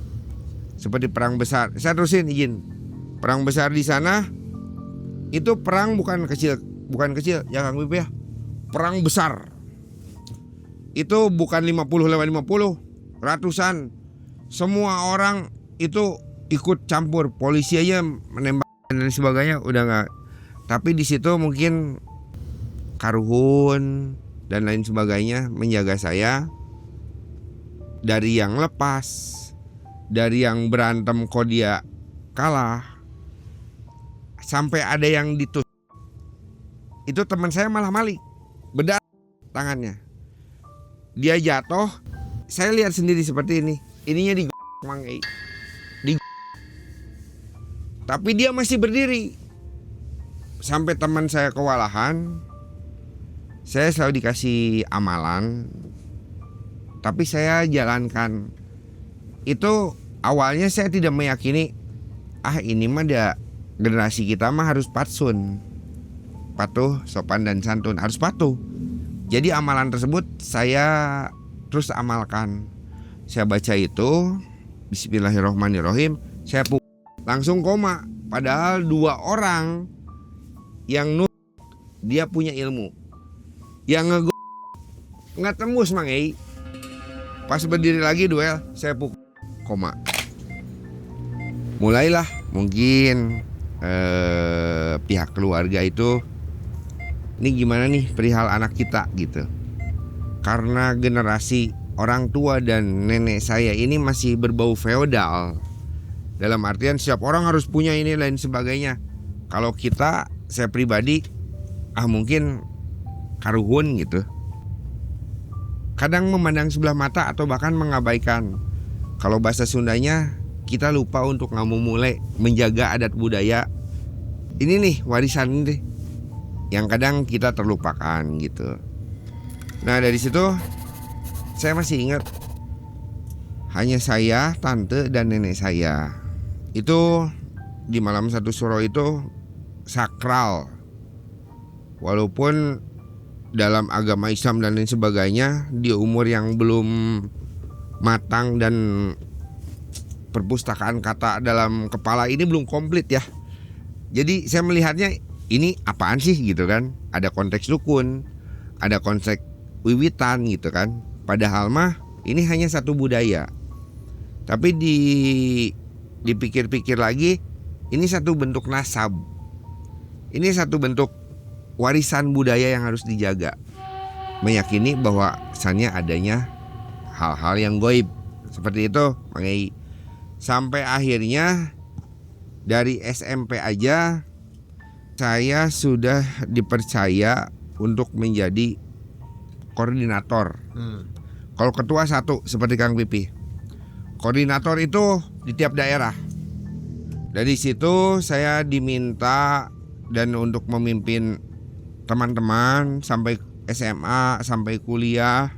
Seperti perang besar. Saya terusin izin. Perang besar di sana itu perang bukan kecil ya Kang Bip ya. Perang besar. Itu bukan 50 lewat 50, ratusan. Semua orang itu ikut campur. Polisi aja menembak dan sebagainya udah nggak. Tapi di situ mungkin Karuhun dan lain sebagainya menjaga saya dari yang lepas, dari yang berantem kok dia kalah, sampai ada yang ditusuk. Itu teman saya malah malik, bedak tangannya. Dia jatuh, saya lihat sendiri seperti ini. Ininya di Mang Ei. Tapi dia masih berdiri. Sampai teman saya kewalahan. Saya selalu dikasih amalan, tapi saya jalankan. Itu awalnya saya tidak meyakini, ini mah generasi kita mah harus patsun, patuh, sopan dan santun, harus patuh. Jadi amalan tersebut saya terus amalkan. Saya baca itu, Bismillahirrohmanirrohim, saya langsung koma. Padahal 2 orang yang dia punya ilmu, yang nggak tembus Mang Ei. Pas berdiri lagi duel, saya pukul koma. Mulailah mungkin pihak keluarga itu, ini gimana nih perihal anak kita gitu. Karena generasi orang tua dan nenek saya ini masih berbau feodal. Dalam artian setiap orang harus punya ini lain sebagainya. Kalau kita, saya pribadi, mungkin karuhun gitu. Kadang memandang sebelah mata atau bahkan mengabaikan. Kalau bahasa Sundanya, kita lupa untuk mulai menjaga adat budaya. Ini nih warisan nih yang kadang kita terlupakan gitu. Nah dari situ saya masih ingat, hanya saya, tante, dan nenek saya. Itu di malam satu suro itu sakral. Walaupun dalam agama Islam dan lain sebagainya, di umur yang belum matang dan perpustakaan kata dalam kepala ini belum komplit ya. Jadi saya melihatnya ini apaan sih gitu kan. Ada konteks dukun, ada konteks wiwitan gitu kan. Padahal mah ini hanya satu budaya. Tapi dipikir-pikir lagi, ini satu bentuk nasab. Ini satu bentuk warisan budaya yang harus dijaga. Meyakini bahwa kesannya adanya hal-hal yang goib. Seperti itu, Mang. Sampai akhirnya dari SMP aja saya sudah dipercaya untuk menjadi koordinator. Kalau ketua satu seperti Kang Pipi. Koordinator itu di tiap daerah. Dari situ saya diminta dan untuk memimpin teman-teman sampai SMA, sampai kuliah.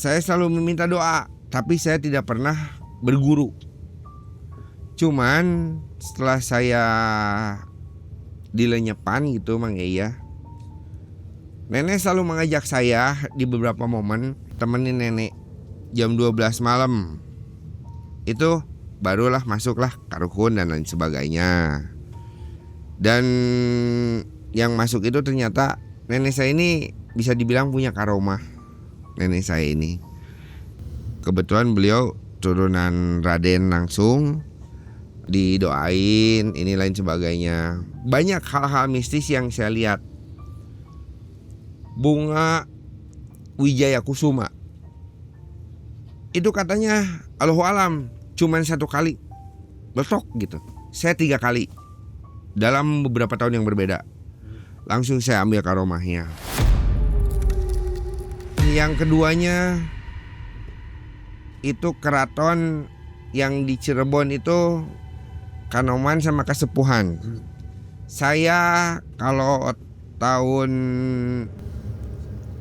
Saya selalu meminta doa, tapi saya tidak pernah berguru. Cuman setelah saya dilenyepan gitu Mang Iya, nenek selalu mengajak saya di beberapa momen temenin nenek jam 12 malam. Itu barulah masuklah karuhun dan lain sebagainya. Dan yang masuk itu ternyata nenek saya ini bisa dibilang punya karomah. Nenek saya ini kebetulan beliau turunan Raden langsung, didoain ini lain sebagainya. Banyak hal-hal mistis yang saya lihat. Bunga Wijaya Kusuma itu katanya Allahu alam cuman 1 kali betok gitu. Saya 3 kali dalam beberapa tahun yang berbeda. Langsung saya ambil karomahnya. Yang keduanya itu keraton yang di Cirebon itu Kanoman sama Kasepuhan. Saya kalau tahun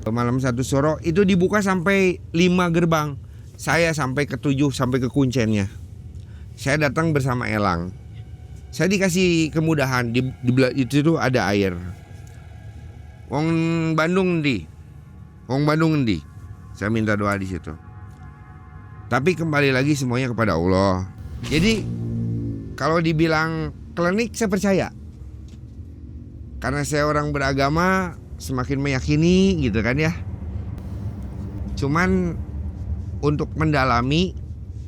malam satu suro itu dibuka sampai 5 gerbang. Saya sampai ke 7 sampai ke kuncennya. Saya datang bersama Elang. Saya dikasih kemudahan di itu tuh ada air. Wong Bandung ndi? Wong Bandung ndi? Saya minta doa di situ. Tapi kembali lagi semuanya kepada Allah. Jadi kalau dibilang klinik saya percaya. Karena saya orang beragama, semakin meyakini gitu kan ya. Cuman untuk mendalami,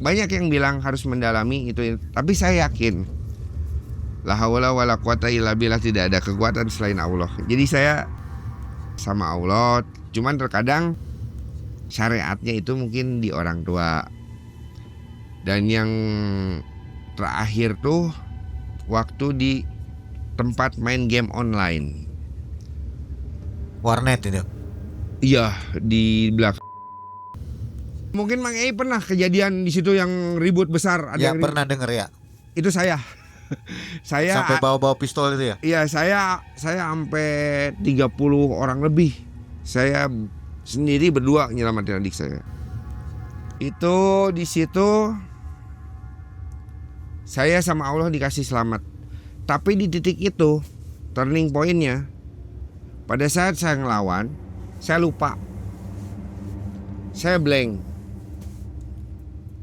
banyak yang bilang harus mendalami itu, tapi saya yakin la haula wala quwata illa billah, tidak ada kekuatan selain Allah. Jadi saya sama Allah, cuman terkadang syariatnya itu mungkin di orang tua. Dan yang terakhir tuh waktu di tempat main game online. Warnet itu. Iya, di belakang. Mungkin Mang Ei pernah kejadian di situ yang ribut besar. Ada Ya yang pernah dengar ya. Itu saya. Saya Sampai bawa-bawa pistol itu ya. Iya, saya sampai 30 orang lebih. Saya sendiri berdua nyelamatin adik saya. Itu di situ saya sama Allah dikasih selamat. Tapi di titik itu turning pointnya, pada saat saya ngelawan, saya lupa. Saya blank.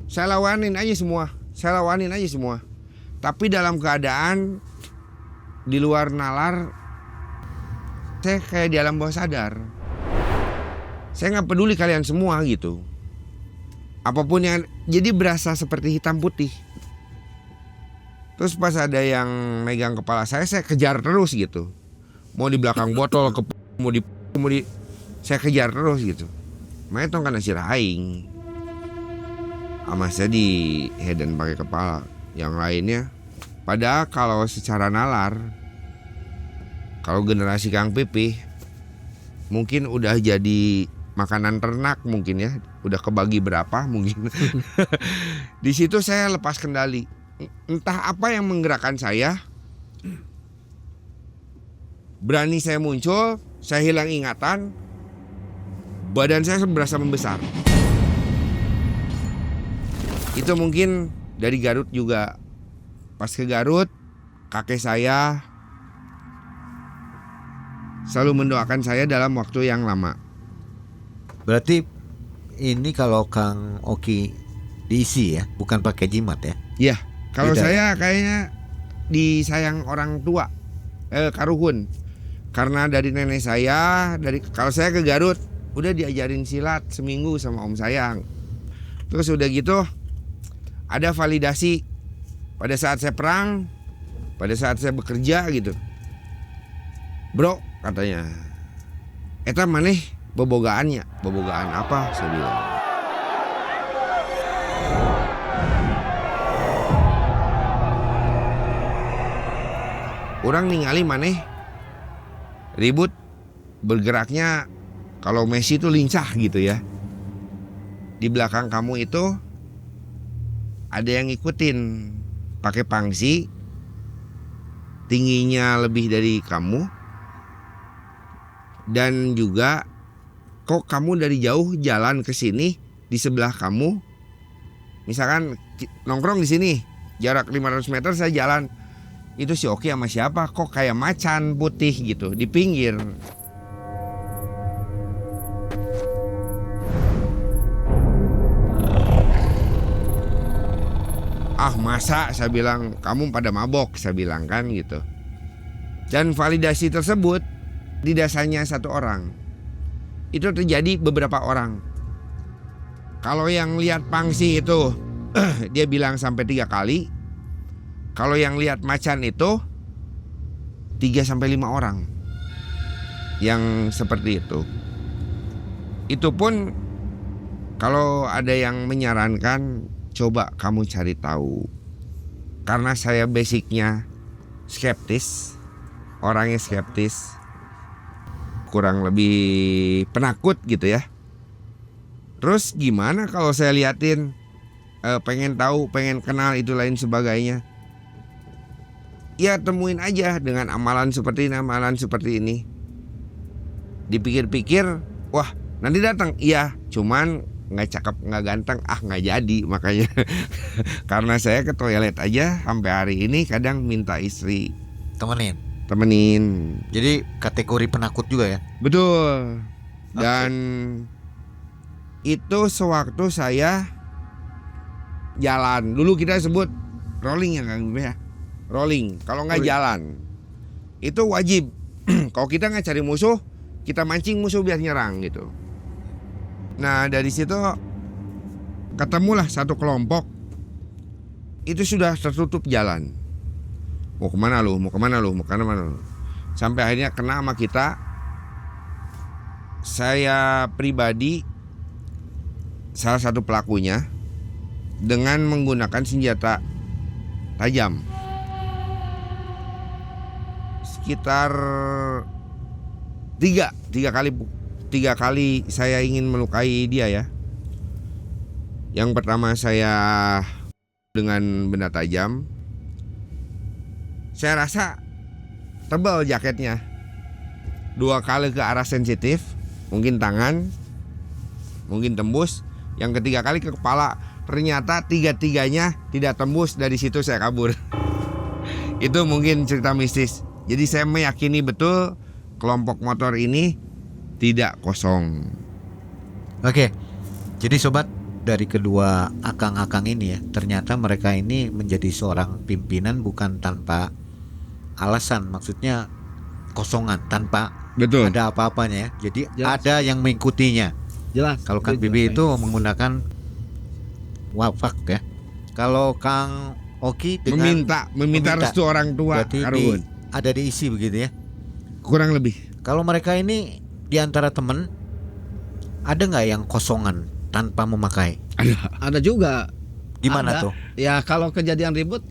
Saya lawanin aja semua. Tapi dalam keadaan di luar nalar, saya kayak di alam bawah sadar. Saya nggak peduli kalian semua gitu. apapun yang jadi berasa seperti hitam putih. Terus pas ada yang megang kepala saya kejar terus gitu. Mau di belakang botol, mau di saya kejar terus gitu. Makanya tong kana sirah aing. Ama saya di headen pakai kepala. Yang lainnya padahal kalau secara nalar, kalau generasi Kang Pipih mungkin udah jadi makanan ternak mungkin ya, udah kebagi berapa mungkin. Di situ saya lepas kendali. Entah apa yang menggerakkan saya. Berani saya muncul, saya hilang ingatan. Badan saya berasa membesar. Itu mungkin dari Garut juga. Pas ke Garut, kakek saya selalu mendoakan saya dalam waktu yang lama. Berarti ini kalau Kang Oki diisi ya, bukan pakai jimat ya? Iya, kalau Beda. saya kayaknya disayang orang tua, karuhun. Karena dari nenek saya, kalau saya ke Garut udah diajarin silat seminggu sama om sayang. Terus udah gitu ada validasi pada saat saya perang, pada saat saya bekerja gitu. Bro, katanya, eta maneh bobogaannya, bobogaan apa? Saya bilang. Orang ningali maneh ribut bergeraknya kalau Messi itu lincah gitu ya. Di belakang kamu itu ada yang ngikutin pakai pangsi, tingginya lebih dari kamu, dan juga kok kamu dari jauh jalan ke sini di sebelah kamu, misalkan nongkrong di sini jarak 500 meter saya jalan, itu si Oki sama siapa kok kayak macan putih gitu di pinggir. Ah masa, saya bilang kamu pada mabok, saya bilang kan gitu. Dan validasi tersebut di dasarnya satu orang. Itu terjadi beberapa orang. Kalau yang lihat pangsi itu dia bilang sampai 3 kali. Kalau yang lihat macan itu 3-5 orang yang seperti itu. Itu pun kalau ada yang menyarankan, coba kamu cari tahu. Karena saya basicnya skeptis, orangnya skeptis, kurang lebih penakut gitu ya. Terus gimana kalau saya liatin, pengen tahu, pengen kenal itu lain sebagainya. Ya temuin aja dengan amalan seperti ini. Dipikir-pikir, wah nanti datang. Iya, cuman nggak cakep, nggak ganteng, nggak jadi. Makanya karena saya ke toilet aja sampai hari ini kadang minta istri temenin. Jadi kategori penakut juga ya? Betul. Dan itu sewaktu saya jalan, dulu kita sebut rolling ya Kang Bebe ya. Rolling, kalau nggak jalan itu wajib. Kalau kita nggak cari musuh, kita mancing musuh biar nyerang gitu. Nah dari situ ketemulah satu kelompok. Itu sudah tertutup jalan. Mau kemana lu? Sampai akhirnya kena sama kita. Saya pribadi salah satu pelakunya dengan menggunakan senjata tajam. Sekitar tiga kali saya ingin melukai dia ya. Yang pertama saya dengan benda tajam. Saya rasa tebal jaketnya. 2 kali ke arah sensitif, mungkin tangan, mungkin tembus. Yang ketiga kali ke kepala. Ternyata 3-tiganya tidak tembus. Dari situ saya kabur. Itu mungkin cerita mistis. Jadi saya meyakini betul kelompok motor ini tidak kosong. Oke, jadi sobat, dari kedua akang-akang ini ya, ternyata mereka ini menjadi seorang pimpinan bukan tanpa alasan. Maksudnya kosongan, tanpa Betul. ada apa-apanya ya. Jadi Jelas. ada yang mengikutinya. Jelas. Kalau Kang Bibi itu menggunakan wafak ya. Kalau Kang Oki dengan meminta restu orang tua, berarti Karun. ada diisi begitu ya. Kurang lebih. Kalau mereka ini di antara teman ada nggak yang kosongan tanpa memakai? Ada juga. Gimana Ada. tuh? Ya kalau kejadian ribut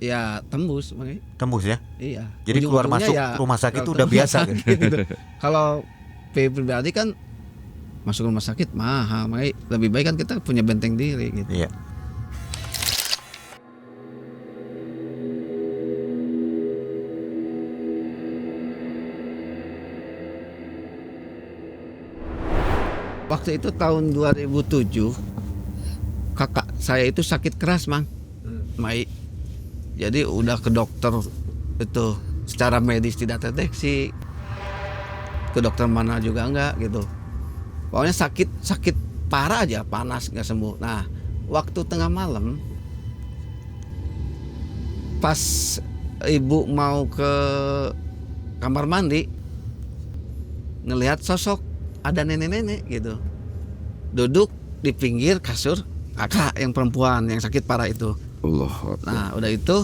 ya tembus makanya. Tembus ya? Iya. Jadi keluar Ujung-ujungnya masuk rumah sakit itu kalau udah ke rumah biasa kan? sakit gitu. Kalau pribadi kan masuk rumah sakit mahal, makanya lebih baik kan kita punya benteng diri gitu. Iya. Waktu itu tahun 2007 kakak saya itu sakit keras, Mang. Mai. Jadi udah ke dokter itu secara medis tidak terdeteksi. Ke dokter mana juga enggak gitu. Pokoknya sakit parah aja, panas nggak sembuh. Nah, waktu tengah malam pas ibu mau ke kamar mandi ngelihat sosok ada nenek-nenek gitu duduk di pinggir kasur kakak yang perempuan yang sakit parah itu. Allah. Nah udah itu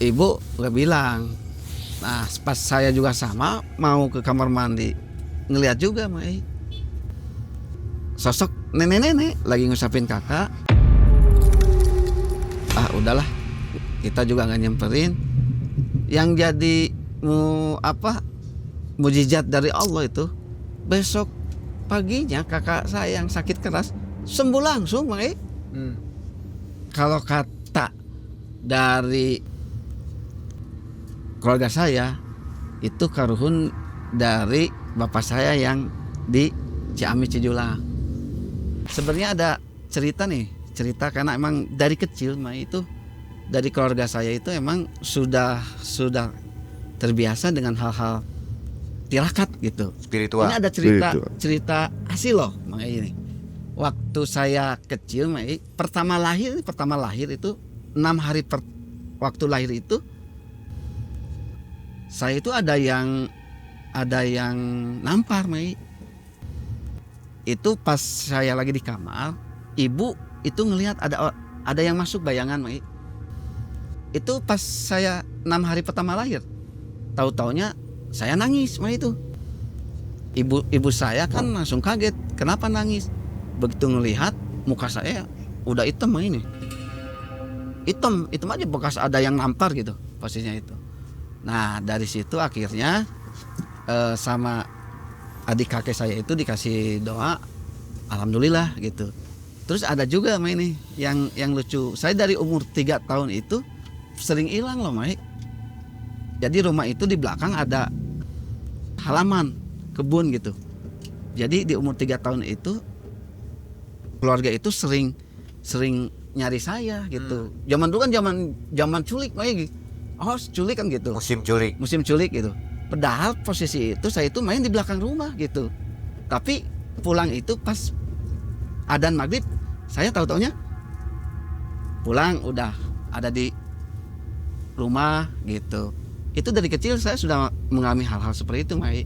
ibu udah bilang. Nah pas saya juga sama mau ke kamar mandi ngelihat juga Mai sosok nenek-nenek lagi ngusapin kakak. Ah udahlah kita juga nggak nyamperin. Yang jadi mujizat dari Allah itu besok paginya kakak saya yang sakit keras sembuh langsung, Mai. Kalau kata dari keluarga saya itu karuhun dari bapak saya yang di Ciamis Cijulang. Sebenarnya ada cerita karena emang dari kecil Mai itu dari keluarga saya itu emang sudah terbiasa dengan hal-hal tirakat gitu. Spiritual. Ini ada cerita asli loh makanya ini. Waktu saya kecil, pertama lahir itu 6 hari waktu lahir itu saya itu ada yang nampar, Mai. Itu pas saya lagi di kamar, ibu itu ngelihat ada yang masuk bayangan, Mai. Itu pas saya 6 hari pertama lahir. Tahu-taunya saya nangis, Mai itu. Ibu saya kan langsung kaget, kenapa nangis? Begitu ngelihat muka saya udah hitam ini. Hitam aja bekas ada yang nampar gitu posisinya itu. Nah, dari situ akhirnya sama adik kakek saya itu dikasih doa alhamdulillah gitu. Terus ada juga Mai nih yang lucu. Saya dari umur 3 tahun itu sering hilang loh, Mai. Jadi rumah itu di belakang ada halaman kebun gitu. Jadi di umur 3 tahun itu keluarga itu sering nyari saya gitu. Zaman dulu kan zaman culik, Mai. Oh, culik kan gitu. Musim culik gitu. Padahal posisi itu saya itu main di belakang rumah gitu. Tapi pulang itu pas adzan maghrib, saya tahu-taunya pulang udah ada di rumah gitu. Itu dari kecil saya sudah mengalami hal-hal seperti itu, Mai.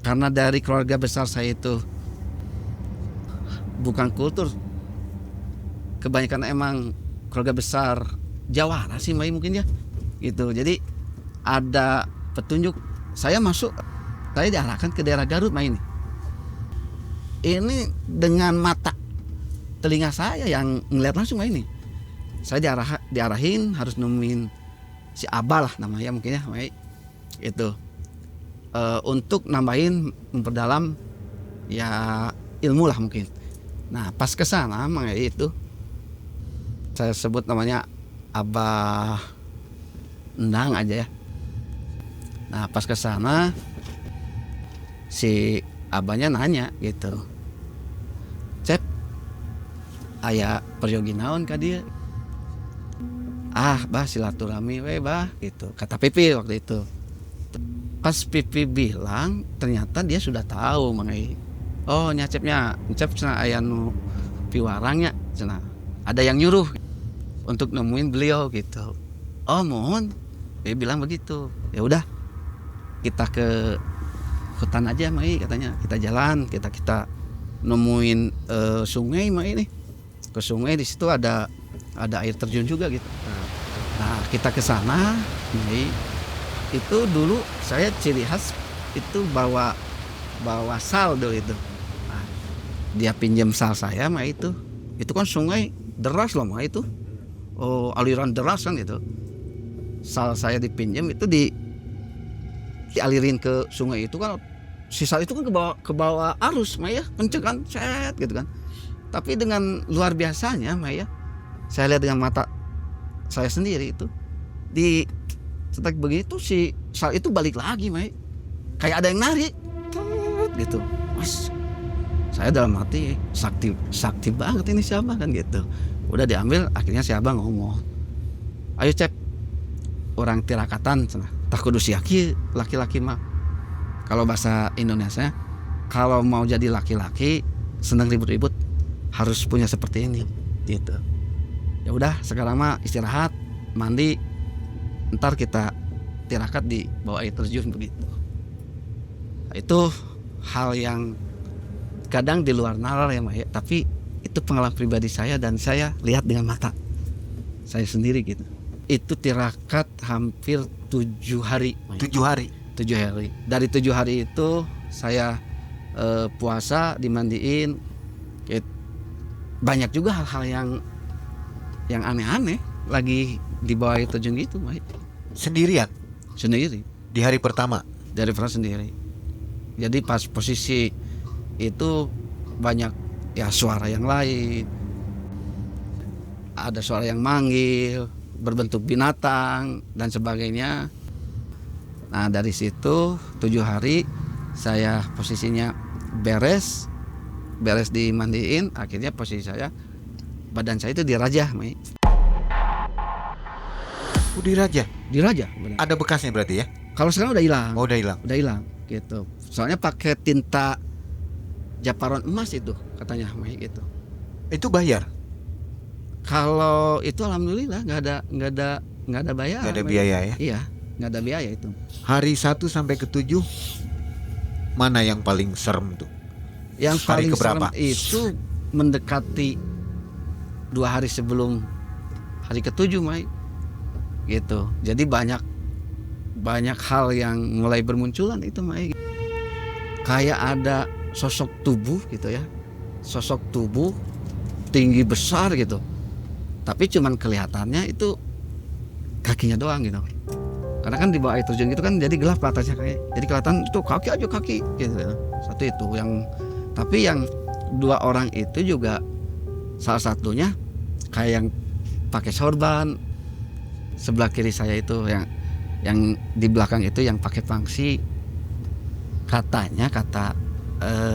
Karena dari keluarga besar saya itu bukan kultur, kebanyakan emang keluarga besar Jawara sih, Mai, mungkin ya gitu. Jadi ada petunjuk saya saya diarahkan ke daerah Garut, Mai. Ini dengan mata telinga saya yang ngeliat langsung, Mai. Saya diarahin harus nemuin si Abah lah namanya mungkin ya, Mai. Itu untuk nambahin memperdalam ya ilmu lah mungkin. Nah pas kesana Mai itu saya sebut namanya Abah Endang aja ya. Nah pas kesana si abahnya nanya gitu, Cep aya peryogi naon ka dia? Ah bah silaturahmi we bah gitu kata Pipi waktu itu. Pas Pipi bilang ternyata dia sudah tahu mengenai oh Cep cenah aya nu piwarangnya cenah ada yang nyuruh untuk nemuin beliau gitu. Oh mohon dia bilang begitu. Ya udah kita ke hutan aja, Mai, katanya kita jalan kita nemuin sungai, Mai, nih ke sungai, di situ ada air terjun juga gitu. Nah kita ke sana, itu dulu saya ciri khas itu bawa sal dulu itu. Nah, dia pinjam sal saya mah itu kan sungai deras loh mah itu, aliran deras kan gitu. Sal saya dipinjam itu dialirin ke sungai itu kan, si sal itu kan ke bawah arus mah ya, kenceng kan, set gitu kan. Tapi dengan luar biasanya mah ya, saya lihat dengan mata saya sendiri itu, di setek begitu si sal itu balik lagi mah, kayak ada yang narik gitu. Mas, saya dalam hati sakti banget ini si Abah kan gitu. Udah diambil, akhirnya si Abah ngomong, ayo Cep, orang tirakatan tak kudu siaki laki-laki mah. Kalau bahasa Indonesia, kalau mau jadi laki-laki seneng ribut-ribut harus punya seperti ini gitu. Ya udah, sekarang mah istirahat, mandi, ntar kita tirakat di bawah air terjun begitu. Nah, itu hal yang kadang di luar nalar ya Maya, tapi itu pengalaman pribadi saya dan saya lihat dengan mata saya sendiri gitu. Itu tirakat hampir 7 hari. 7 hari. 7 hari. Dari 7 hari itu saya puasa, dimandiin. Banyak juga hal-hal yang aneh-aneh lagi di bawah air terjun gitu, Maya. Sendirian Sendiri. di hari pertama. Dari perang sendiri. Jadi pas posisi itu banyak ya suara yang lain. Ada suara yang manggil, berbentuk binatang dan sebagainya. Nah dari situ 7 hari saya posisinya beres dimandiin, akhirnya posisi saya, badan saya itu dirajah, Mai. Dirajah. Benar. Ada bekasnya berarti ya? Kalau sekarang udah hilang. Oh, udah hilang. Udah hilang gitu. Soalnya pakai tinta japaron emas itu katanya, Mai, gitu. Itu bayar? Kalau itu alhamdulillah nggak ada bayar. Nggak ada biaya ya? Iya, nggak ada biaya itu. Hari 1 sampai ke 7 mana yang paling serem tuh? Yang Hari paling keberapa? serem itu mendekati 2 hari sebelum hari ke-7, Mai. Gitu. Jadi banyak hal yang mulai bermunculan itu, Mai. Kayak ada sosok tubuh gitu ya. Sosok tubuh tinggi besar gitu. Tapi cuman kelihatannya itu kakinya doang gitu. Karena kan di bawah air terjun gitu kan jadi gelap atasnya kayak. Jadi kelihatan itu kaki gitu ya. Satu itu yang, tapi yang 2 orang itu juga salah satunya kayak yang pakai sorban. Sebelah kiri saya itu yang di belakang itu yang pakai pangsi. Kata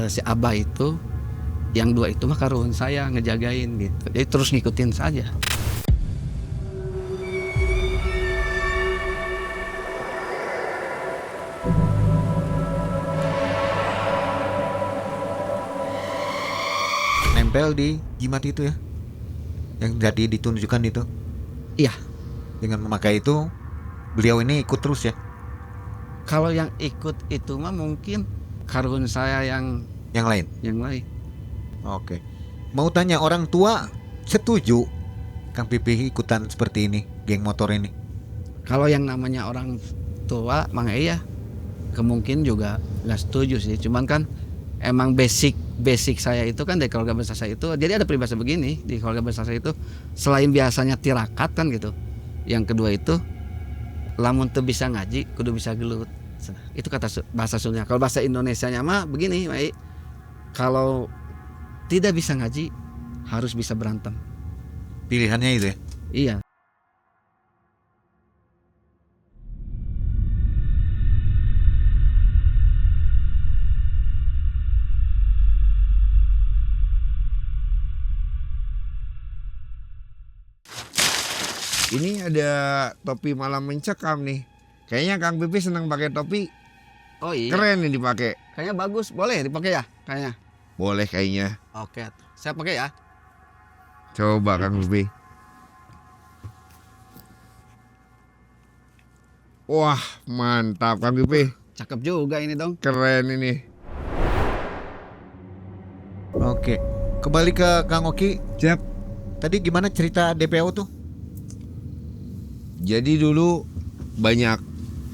si Abah itu, yang 2 itu mah karun saya ngejagain gitu. Jadi terus ngikutin saja. Nempel di jimat itu ya? Yang tadi ditunjukkan itu? Iya. Dengan memakai itu, beliau ini ikut terus ya? Kalau yang ikut itu mah mungkin karun saya yang lain. Oke. Mau tanya, orang tua setuju Kang Pipih ikutan seperti ini, geng motor ini? Kalau yang namanya orang tua, Mang iya, kemungkinan juga nggak setuju sih. Cuman kan emang basic saya itu kan dari keluarga besar saya itu. Jadi ada peribahasa begini di keluarga besar saya itu, selain biasanya tirakat kan gitu. Yang kedua itu, lamun teu bisa ngaji, kudu bisa gelut. Itu kata bahasa Sunda. Kalau bahasa Indonesianya mah begini, Mai. Kalau tidak bisa ngaji, harus bisa berantem. Pilihannya itu ya? Iya. Ini ada topi malam mencekam nih. Kayaknya Kang Pipih senang pakai topi. Oh iya. Keren nih dipakai. Kayaknya bagus. Boleh dipakai ya? Kayaknya. Boleh kayaknya. Oke. Saya pakai ya. Coba Kang Pipih. Wah, mantap Kang Pipih. Cakep juga ini dong. Keren ini. Oke. Kembali ke Kang Oki. Siap. Tadi gimana cerita DPO tuh? Jadi dulu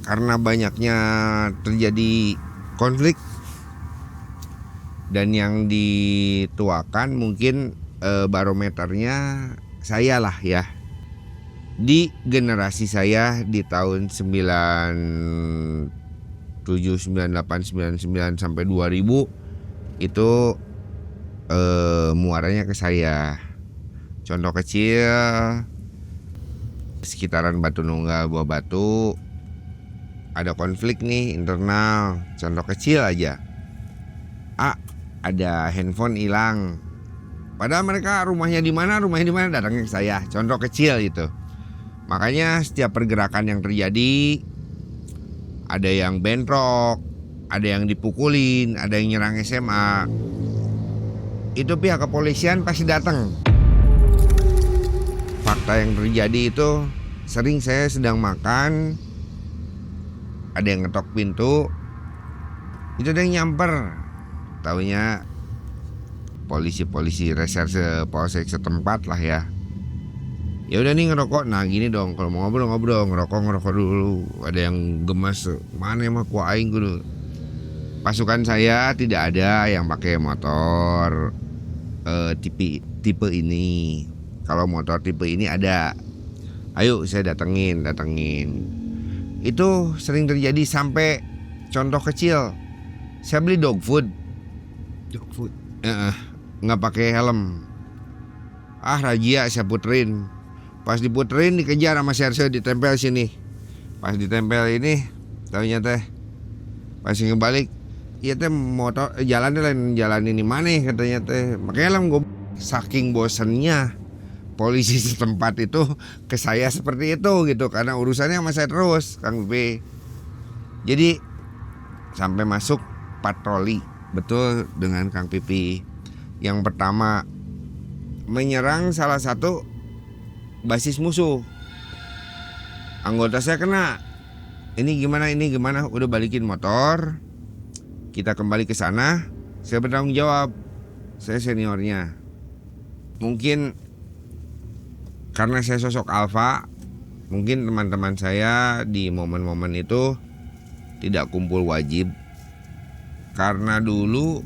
karena banyaknya terjadi konflik dan yang dituakan mungkin barometernya saya lah ya. Di generasi saya di tahun 97, 98, 99 sampai 2000 itu muaranya ke saya. Contoh kecil, sekitaran Batu Nunggal, Buah Batu ada konflik nih internal. Contoh kecil aja, ada handphone hilang. Padahal mereka rumahnya di mana datangnya ke saya. Contoh kecil itu. Makanya setiap pergerakan yang terjadi, ada yang bentrok, ada yang dipukulin, ada yang nyerang SMA, itu pihak kepolisian pasti datang. Fakta yang terjadi itu sering saya sedang makan, ada yang ngetok pintu, itu ada yang nyamper. Taunya polisi reserse polsek setempat lah ya. Ya udah nih ngerokok. Nah gini dong, kalau mau ngobrol ngerokok dulu. Ada yang gemas, mana emang ku aing kudu. Pasukan saya tidak ada yang pakai motor tipe ini. Kalau motor tipe ini ada, ayo saya datengin. Itu sering terjadi sampai contoh kecil. Saya beli dog food. Nggak pakai helm. Razia saya puterin. Pas diputerin dikejar sama serse, ditempel sini. Pas ditempel ini, taunya teh pas ngebalik, iya teh motor jalannya lain jalan ini mana katanya teh. Makanya gue saking bosennya polisi setempat itu ke saya seperti itu gitu, karena urusannya sama saya terus, Kang B. Jadi sampai masuk patroli betul dengan Kang Pipi. Yang pertama menyerang salah satu basis musuh. Anggota saya kena. Ini gimana? Udah balikin motor. Kita kembali ke sana. Saya bertanggung jawab. Saya seniornya. Mungkin karena saya sosok alfa, mungkin teman-teman saya di momen-momen itu tidak kumpul wajib. Karena dulu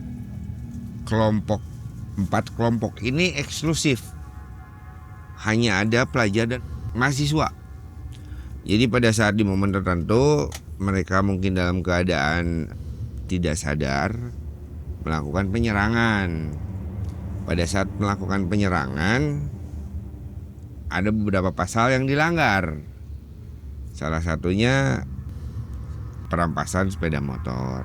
4 kelompok ini eksklusif. Hanya ada pelajar dan mahasiswa. Jadi pada saat di momen tertentu mereka mungkin dalam keadaan tidak sadar melakukan penyerangan. Pada saat melakukan penyerangan ada beberapa pasal yang dilanggar. Salah satunya perampasan sepeda motor.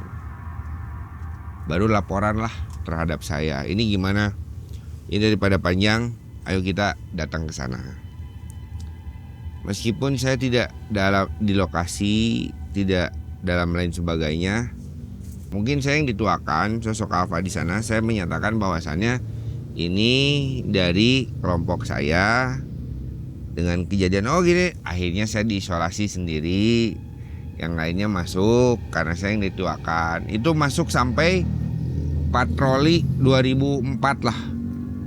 Baru laporan lah terhadap saya. Ini gimana? Ini daripada panjang, ayo kita datang ke sana. Meskipun saya tidak di lokasi, tidak dalam lain sebagainya, mungkin saya yang dituakan sosok alfa di sana. Saya menyatakan bahwasannya ini dari kelompok saya dengan kejadian gini. Akhirnya saya diisolasi sendiri, yang lainnya masuk karena saya yang dituakan. Itu masuk sampai patroli 2004 lah,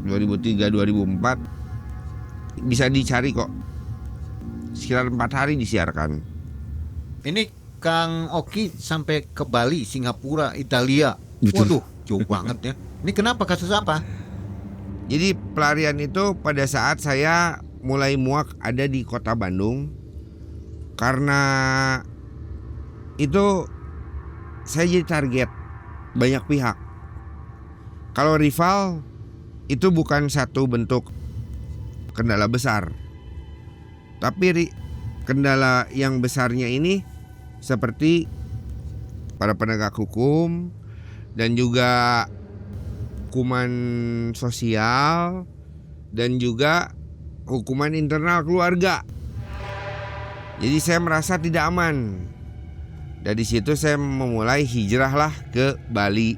2003 2004 bisa dicari kok. Sekitar 4 hari disiarkan. Ini Kang Oki sampai ke Bali, Singapura, Italia. Betul. Waduh, jauh banget ya. Ini kenapa, kasus apa? Jadi pelarian itu pada saat saya mulai muak ada di kota Bandung. Karena itu saya jadi target banyak pihak. Kalau rival itu bukan satu bentuk kendala besar, tapi kendala yang besarnya ini seperti para penegak hukum dan juga hukuman sosial dan juga hukuman internal keluarga. Jadi saya merasa tidak aman. Dari situ saya memulai hijrah lah ke Bali.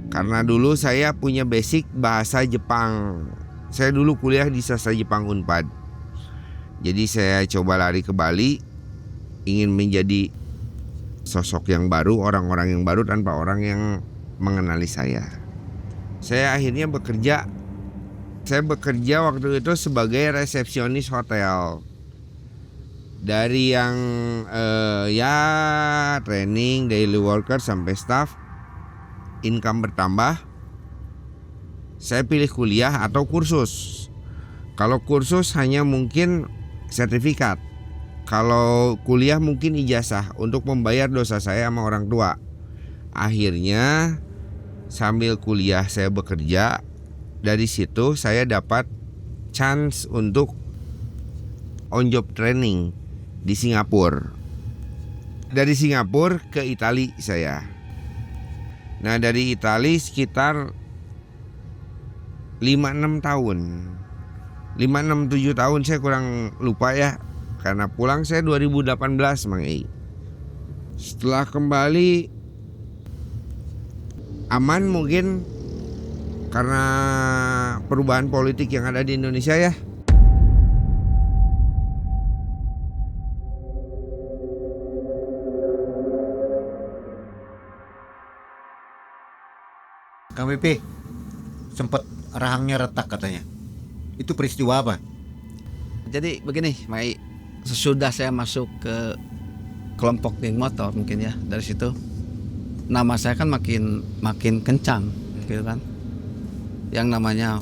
Karena dulu saya punya basic bahasa Jepang. Saya dulu kuliah di sastra Jepang Unpad. Jadi saya coba lari ke Bali, ingin menjadi sosok yang baru, orang-orang yang baru tanpa orang yang mengenali saya. Saya akhirnya bekerja Saya bekerja waktu itu sebagai resepsionis hotel. Dari yang ya training, daily worker sampai staff, income bertambah. Saya pilih kuliah atau kursus. Kalau kursus hanya mungkin sertifikat. Kalau kuliah mungkin ijazah untuk membayar dosa saya sama orang tua. Akhirnya sambil kuliah saya bekerja. Dari situ saya dapat chance untuk on job training di Singapura. Dari Singapura ke Italia saya. Nah, dari Italia sekitar 5-6 tahun. 5-6-7 tahun saya kurang lupa ya. Karena pulang saya 2018 Mang Ei. Setelah kembali aman mungkin karena perubahan politik yang ada di Indonesia ya. Kang Pipi, sempat rahangnya retak katanya. Itu peristiwa apa? Jadi begini, Mai, sesudah saya masuk ke kelompok geng motor mungkin ya, dari situ nama saya kan makin kencang gitu kan. Yang namanya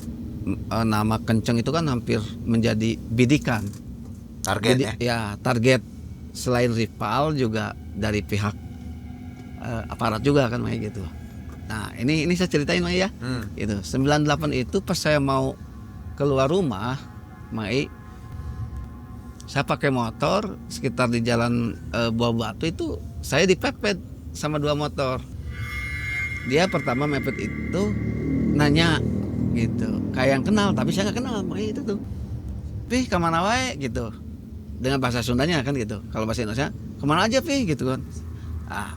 nama kencang itu kan hampir menjadi bidikan. Target ya? Target selain rival juga dari pihak aparat juga kan Mai gitu. Nah, ini saya ceritain Mai ya. Gitu. 98 itu pas saya mau keluar rumah, Mai, saya pakai motor sekitar di jalan Buah Batu itu saya dipepet sama 2 motor. Dia pertama mepet itu nanya gitu, kayak yang kenal tapi saya nggak kenal Mai itu tuh. Pih kemana wae gitu, dengan bahasa Sundanya kan gitu. Kalau bahasa Indonesia kemana aja Pih gitu kan.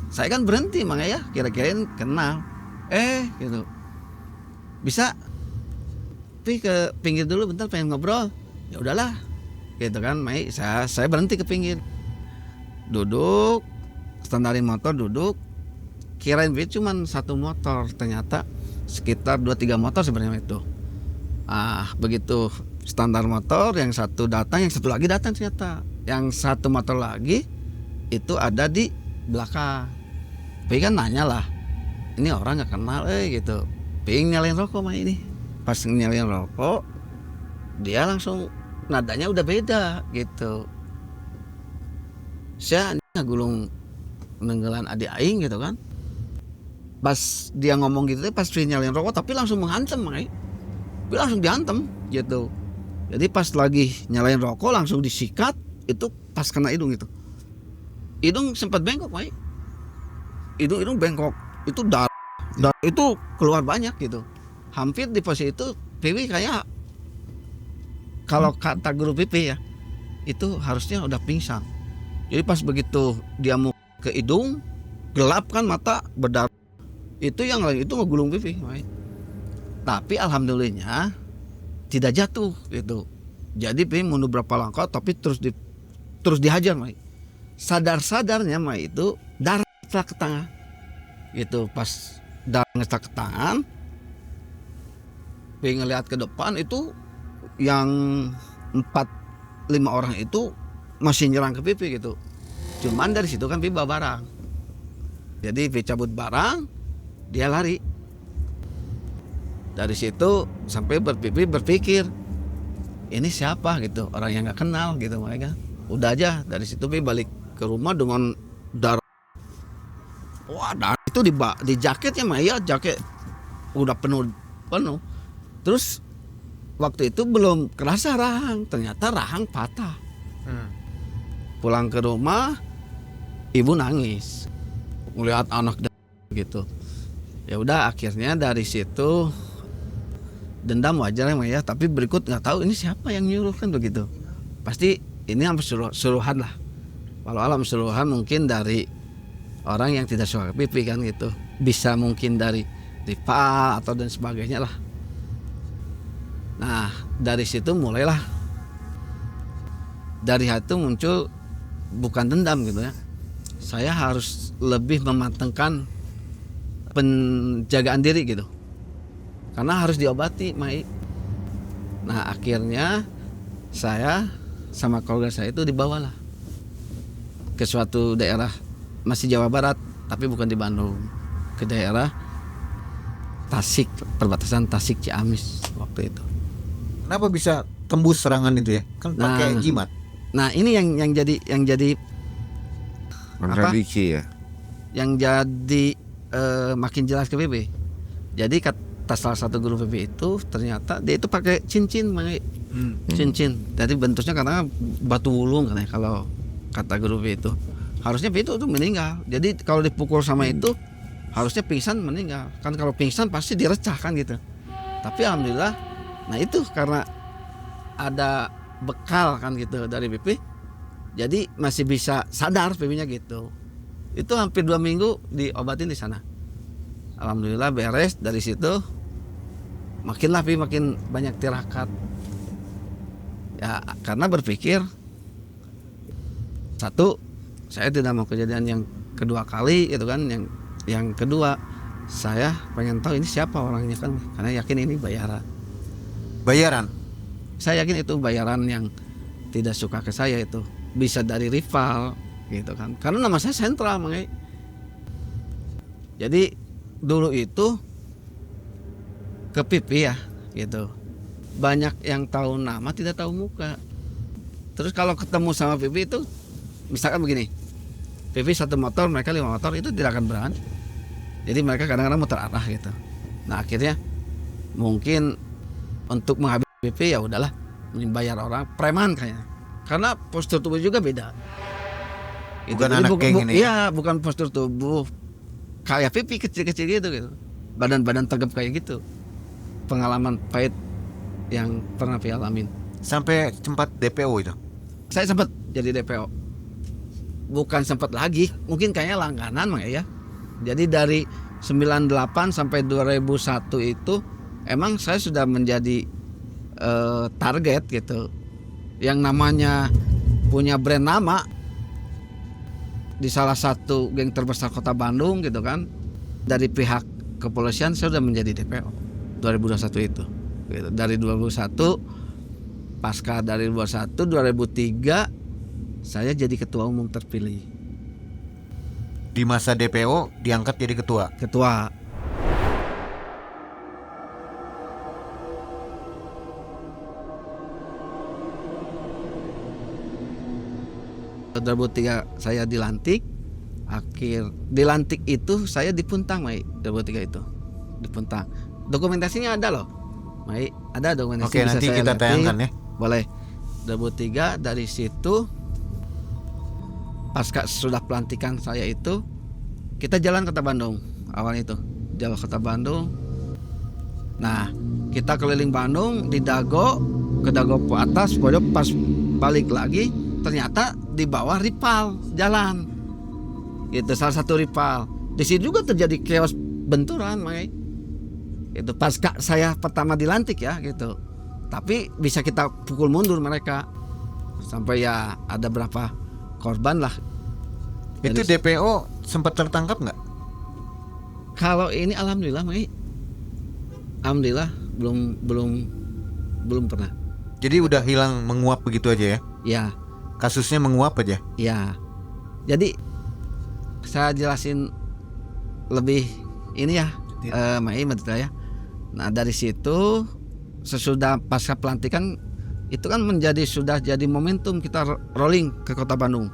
Saya kan berhenti Mang ya, kira-kirain kenal. Gitu, bisa Pih ke pinggir dulu bentar pengen ngobrol. Ya udahlah gitu kan Mai, saya berhenti ke pinggir, duduk, standarin motor, duduk, kirain Pih cuman 1 motor, ternyata sekitar 2-3 motor sebenarnya itu. Begitu standar motor, yang satu datang, yang satu lagi datang ternyata. Yang 1 motor lagi itu ada di belakang. Pih kan nanya lah, ini orang nggak kenal gitu. Pih nyalain rokok Mai ini. Pas nyalain rokok, dia langsung nadanya udah beda gitu. Saya ngagulung nenggelan adik aing gitu kan. Pas dia ngomong gitu, pas dia nyalain rokok tapi langsung menghantem Mai. Dia langsung dihantem gitu. Jadi pas lagi nyalain rokok langsung disikat, itu pas kena hidung gitu. Hidung sempat bengkok Mai. Hidung bengkok. Itu darah itu keluar banyak gitu. Hampir di posisi itu Pipi kayak, kalau kata guru Pipi ya, itu harusnya udah pingsan. Jadi pas begitu dia mau ke hidung, gelap kan mata, berdarah. Itu yang lain itu ngegulung Pipi. Tapi alhamdulillahnya tidak jatuh gitu. Jadi Pipi mundur berapa langkah tapi terus dihajar Mai. Sadar-sadarnya Mai itu darah ke tangan. Gitu, pas darah ngestak ke tangan, Pipi ngelihat ke depan itu yang 4-5 orang itu masih nyerang ke Pipi gitu. Cuman dari situ kan Pipi bawa barang. Jadi Pipi cabut barang, dia lari. Dari situ sampai Pipi berpikir, ini siapa gitu, orang yang nggak kenal gitu mereka. Udah aja dari situ Pipi balik ke rumah dengan darah. Wah, darah itu di jaketnya Maya, jaket udah penuh. Terus waktu itu belum kerasa rahang, ternyata rahang patah. Pulang ke rumah, ibu nangis, melihat anak gitu. Ya udah akhirnya dari situ dendam wajar ya, tapi berikut nggak tahu ini siapa yang nyuruh kan begitu. Pasti ini hampir suruhan lah. Walau alam suruhan mungkin dari orang yang tidak suka Pipi kan gitu. Bisa mungkin dari rival atau dan sebagainya lah. Nah dari situ mulailah, dari hati muncul bukan dendam gitu ya. Saya harus lebih mematangkan penjagaan diri gitu. Karena harus diobati Mai. Nah akhirnya saya sama keluarga saya itu dibawalah ke suatu daerah masih Jawa Barat tapi bukan di Bandung, ke daerah Tasik, perbatasan Tasik Ciamis waktu itu. Kenapa bisa tembus serangan itu ya? Kan pakai Nah. jimat. Nah ini yang jadi Kontradiksi ya. yang jadi makin jelas ke BB. Jadi kata salah satu guru BB itu ternyata dia itu pakai cincin, cincin. Jadi bentuknya karena batu wulung kan ya, kalau kata guru BB itu. Harusnya BB itu meninggal. Jadi kalau dipukul sama itu harusnya pingsan meninggal. Kan kalau pingsan pasti direcah kan gitu. Tapi alhamdulillah, nah itu karena ada bekal kan gitu dari BP, jadi masih bisa sadar BB-nya gitu. Itu hampir 2 minggu diobatin di sana. Alhamdulillah beres. Dari situ makin banyak tirakat. Ya karena berpikir, satu, saya tidak mau kejadian yang kedua kali gitu kan. Yang kedua, saya pengen tahu ini siapa orangnya kan, karena yakin ini bayaran. Bayaran. Saya yakin itu bayaran yang tidak suka ke saya, itu bisa dari rival gitu kan, karena nama saya sentral makanya. Jadi dulu itu ke pipi ya gitu, banyak yang tahu nama tidak tahu muka. Terus kalau ketemu sama pipi itu misalkan begini, pipi satu motor mereka 5 motor, itu tidak akan berani. Jadi mereka kadang-kadang muter arah gitu. Nah akhirnya mungkin untuk menghabiskan BP ya udahlah, bayar orang preman kayaknya, karena postur tubuh juga beda. Bukan anak geng ini. Iya, bukan postur tubuh kayak pipi kecil-kecil gitu. Badan-badan tegap kayak gitu. Pengalaman pahit yang pernah Pi alamin. Sampai sempat DPO itu. Saya sempat jadi DPO. Bukan sempat lagi, mungkin kayaknya langganan mah ya. Jadi dari 98 sampai 2001 itu emang saya sudah menjadi target gitu, yang namanya punya brand nama di salah satu geng terbesar kota Bandung gitu kan. Dari pihak kepolisian saya sudah menjadi DPO 2021 itu gitu. Dari 2021 pasca dari 2003 saya jadi ketua umum terpilih. Di masa DPO diangkat jadi ketua. 2003 saya dilantik. Dilantik itu saya di Puntang, Mai. 2003 itu di Puntang. Dokumentasinya ada loh, Mai. Ada dokumentasi. Oke, nanti kita tayangkan ya. Boleh. 2003 dari situ pasca sudah pelantikan saya itu kita jalan kota Bandung awal itu. Jalan kota Bandung. Nah, kita keliling Bandung di Dago, ke Dago ke atas, pojok pas balik lagi ternyata di bawah rival jalan. Itu salah satu rival. Di sini juga terjadi chaos benturan, Mai. Itu pasca saya pertama dilantik ya gitu. Tapi bisa kita pukul mundur mereka. Sampai ya ada berapa korban lah. Itu Jadi, DPO sempat tertangkap nggak? kalau ini alhamdulillah, Mai. Alhamdulillah belum pernah. Jadi udah hilang menguap begitu aja ya? Ya, Kasusnya menguap aja? ya. Jadi saya jelasin lebih ini ya, Mai, betul ya. Nah dari situ sesudah pasca pelantikan itu kan sudah jadi momentum kita rolling ke kota Bandung.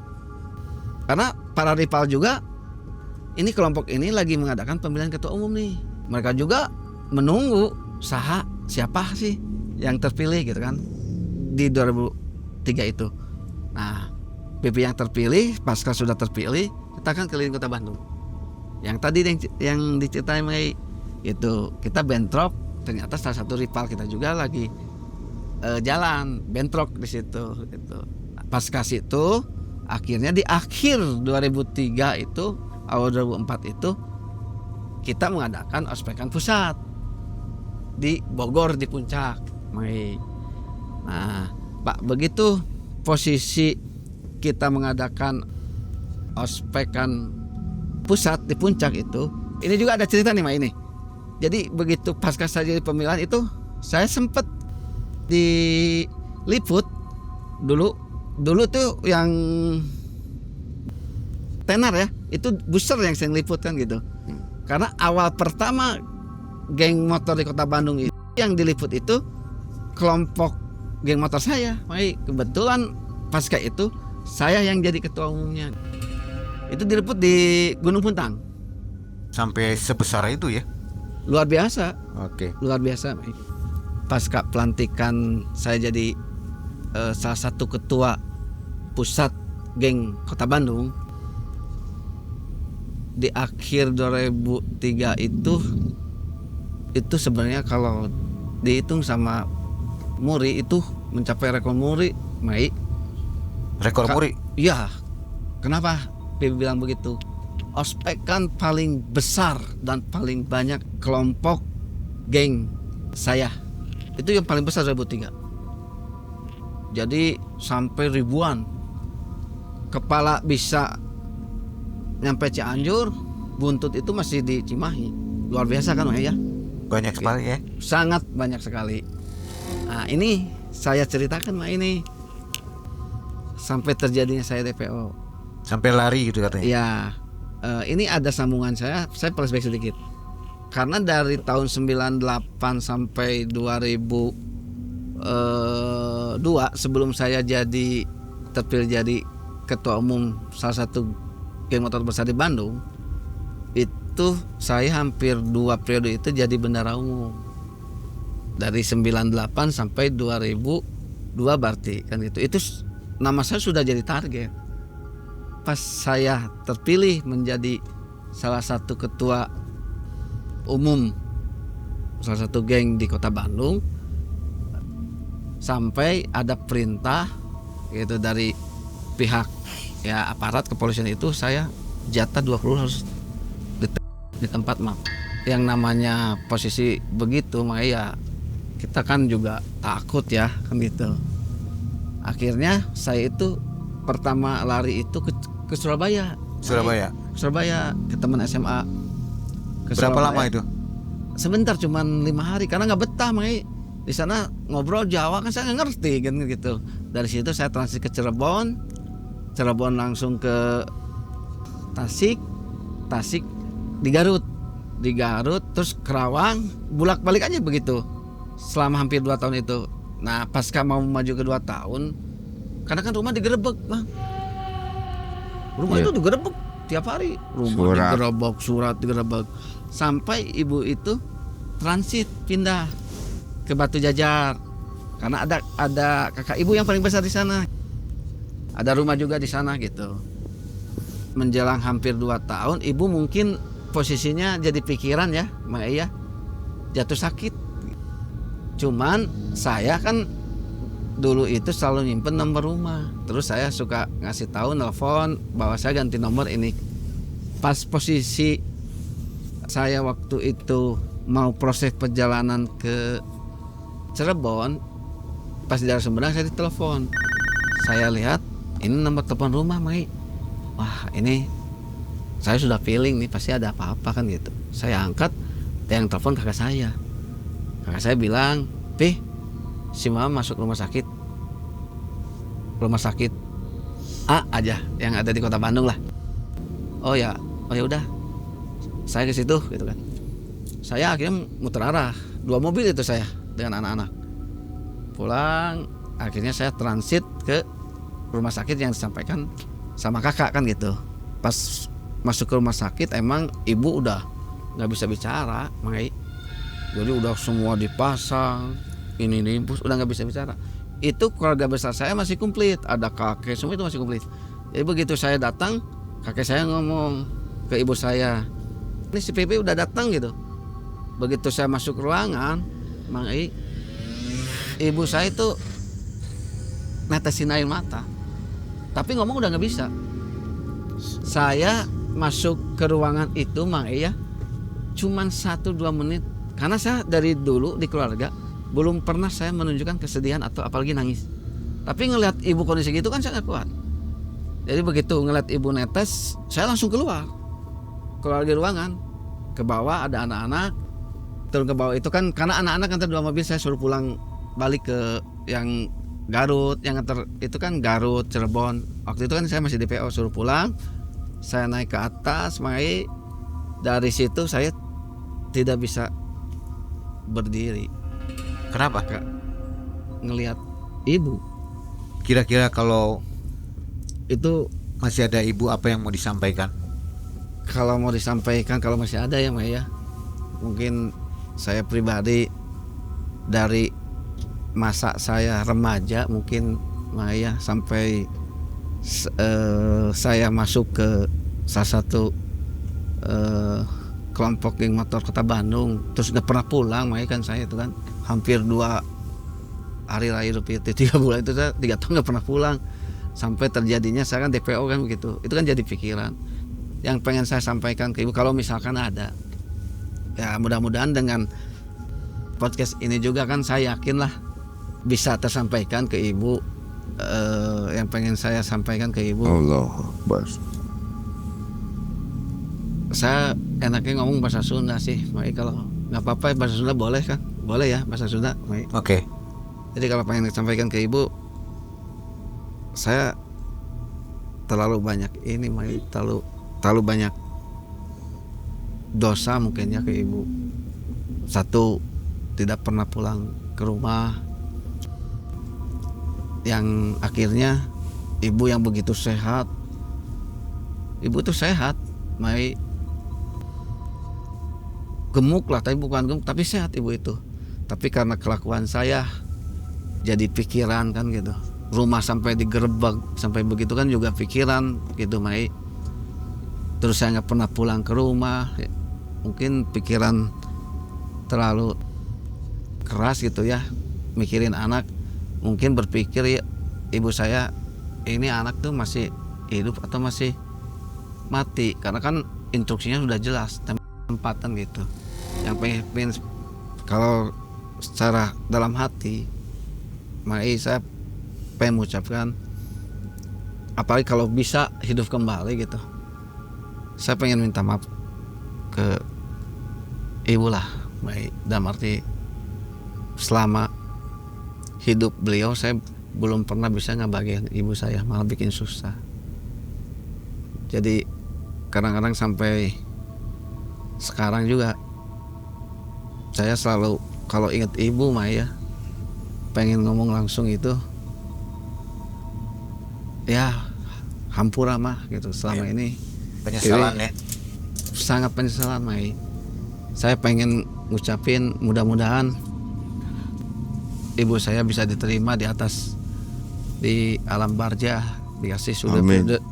Karena para rival juga, ini kelompok ini lagi mengadakan pemilihan ketua umum nih. Mereka juga menunggu siapa sih yang terpilih gitu kan di 2003 itu. Nah, BP yang terpilih, pasca sudah terpilih, kita kan keliling kota Bandung. Yang tadi yang diceritain Mai, itu kita bentrok, ternyata salah satu rival kita juga lagi jalan bentrok di situ gitu. Pasca situ akhirnya di akhir 2003 itu awal 2004 itu kita mengadakan ospekan pusat di Bogor di Puncak, Mai. Nah, Pak, begitu posisi kita mengadakan ospekan pusat di Puncak itu, ini juga ada cerita nih, Mai, ini. Jadi begitu pasca saya jadi pemilihan itu, saya sempat diliput dulu tuh yang tenar ya, itu booster yang saya liput kan gitu. Karena awal pertama geng motor di Kota Bandung itu yang diliput itu kelompok geng motor saya. Makanya kebetulan pasca itu saya yang jadi ketua umumnya. Itu diliput di Gunung Puntang. Sampai sebesar itu ya? Luar biasa, Oke. luar biasa. Pasca pelantikan saya jadi salah satu ketua pusat geng Kota Bandung. Di akhir 2003 itu sebenarnya kalau dihitung sama Muri itu mencapai rekor Muri, Mai. Rekor Muri? Iya. Kenapa dia bilang begitu? Ospek kan paling besar dan paling banyak kelompok geng saya. Itu yang paling besar 2003. Jadi sampai ribuan. Kepala bisa nyampe Cianjur, buntut itu masih di Cimahi. Luar biasa kan ya? Banyak sekali ya? Sangat banyak sekali. Nah ini saya ceritakan Mak, ini sampai terjadinya saya DPO. Sampai lari gitu katanya? Ya, ini ada sambungan saya flashback sedikit. Karena dari tahun 98 sampai 2002 sebelum saya terpilih jadi ketua umum salah satu geng motor besar di Bandung, itu saya hampir 2 periode itu jadi bendara umum. Dari 98 sampai 2002 berarti kan gitu. Itu nama saya sudah jadi target. Pas saya terpilih menjadi salah satu ketua umum salah satu geng di Kota Bandung, sampai ada perintah gitu dari pihak ya aparat kepolisian itu, saya jatah 20 harus di tempat map. Yang namanya posisi begitu makanya ya kita kan juga takut ya kan gitu. Akhirnya saya itu pertama lari itu ke Surabaya. Surabaya ke teman SMA. Berapa lama itu? Sebentar, cuman 5 hari karena nggak betah makanya di sana ngobrol Jawa kan saya nggak ngerti kan gitu. Dari situ saya transit ke Cirebon langsung ke Tasik di Garut terus Kerawang, bolak-balik aja begitu selama hampir 2 tahun itu. Nah pasca mau maju ke 2 tahun, karena kan rumah digerebek Bang. Rumah itu digerebek tiap hari, surat digerebek sampai ibu itu transit pindah ke Batu Jajar karena ada kakak ibu yang paling besar di sana. Ada rumah juga di sana gitu. Menjelang hampir 2 tahun, ibu mungkin posisinya jadi pikiran ya, Mak Iya, jatuh sakit. Cuman saya kan dulu itu selalu nyimpen nomor rumah. Terus saya suka ngasih tahu nelpon bahwa saya ganti nomor ini. Pas posisi saya waktu itu mau proses perjalanan ke Cirebon, pas di daerah Sumedang saya ditelepon. Saya lihat ini nomor telepon rumah, Mai. Wah, ini saya sudah feeling nih pasti ada apa-apa kan gitu. Saya angkat, yang telepon kakak saya. Kakak saya bilang, "Pih, si Mama masuk rumah sakit A aja yang ada di Kota Bandung lah." Oh ya udah. Saya ke situ gitu kan. Saya akhirnya muter arah 2 mobil itu saya dengan anak-anak. Pulang, akhirnya saya transit ke rumah sakit yang disampaikan sama kakak kan gitu. Pas masuk ke rumah sakit emang ibu udah nggak bisa bicara, Mai. Jadi udah semua dipasang, ini udah nggak bisa bicara. Itu keluarga besar saya masih komplit, ada kakek semua itu masih komplit. Jadi begitu saya datang, kakek saya ngomong ke ibu saya, "Ini si Pepe udah datang," gitu. Begitu saya masuk ruangan, Mang ibu saya itu netesin air mata, tapi ngomong udah nggak bisa. Saya masuk ke ruangan itu, Mang ya, cuman 1-2 menit. Karena saya dari dulu di keluarga belum pernah saya menunjukkan kesedihan atau apalagi nangis. Tapi ngelihat ibu kondisi gitu kan saya nggak kuat. Jadi begitu ngelihat ibu netes, saya langsung keluar dari ruangan. Ke bawah ada anak-anak, turun ke bawah itu kan karena anak-anak kan 2 mobil, saya suruh pulang balik ke yang Garut, yang nganter itu kan Garut, Cirebon. Waktu itu kan saya masih DPO, suruh pulang. Saya naik ke atas, Mai. Dari situ saya tidak bisa berdiri. Kenapa? Ngelihat ibu. Kira-kira kalau Itu masih ada ibu, apa yang mau disampaikan? kalau mau disampaikan, kalau masih ada ya Mai ya. Mungkin saya pribadi dari masa saya remaja mungkin Mai ya, sampai saya masuk ke salah satu kelompok geng motor Kota Bandung, terus nggak pernah pulang Mai kan, saya itu kan hampir 2 hari raya Idul Fitri, 3 bulan itu saya 3 tahun nggak pernah pulang, sampai terjadinya saya kan DPO kan begitu. Itu kan jadi pikiran yang pengen saya sampaikan ke ibu, kalau misalkan ada ya, mudah-mudahan dengan podcast ini juga kan saya yakin lah bisa tersampaikan ke ibu, yang pengen saya sampaikan ke ibu. Allah Akbar. Saya enaknya ngomong bahasa Sunda sih, Mai. Kalau nggak apa-apa bahasa Sunda boleh kan? Boleh ya bahasa Sunda, Mai. Oke. Jadi kalau pengen sampaikan ke ibu, saya terlalu banyak ini, Mai, terlalu banyak dosa mungkin ya ke ibu. Satu, tidak pernah pulang ke rumah, yang akhirnya ibu yang begitu sehat, ibu tuh sehat, Mai, gemuk lah, tapi bukan gemuk, tapi sehat ibu itu. Tapi karena kelakuan saya jadi pikiran kan gitu. Rumah sampai digerebek, sampai begitu kan juga pikiran gitu, Mai. Terus saya nggak pernah pulang ke rumah, mungkin pikiran terlalu keras gitu ya, mikirin anak. Mungkin berpikir ya, ibu saya ini anak tuh masih hidup atau masih mati, karena kan instruksinya sudah jelas tempatan gitu. Yang pengen kalau secara dalam hati, Mai, saya pengen mengucapkan, apalagi kalau bisa hidup kembali gitu, saya pengen minta maaf ke ibu lah, Mai. Dalam arti selama hidup beliau saya belum pernah bisa ngebahagiain ibu saya, malah bikin susah. Jadi kadang-kadang sampai sekarang juga saya selalu kalau ingat ibu, Maya, pengen ngomong langsung itu ya hampura mah gitu. Selama ini Penyesalan ya. sangat penyesalan, Mai. Saya pengen ngucapin mudah-mudahan ibu saya bisa diterima di atas, di alam barzah, dikasih surga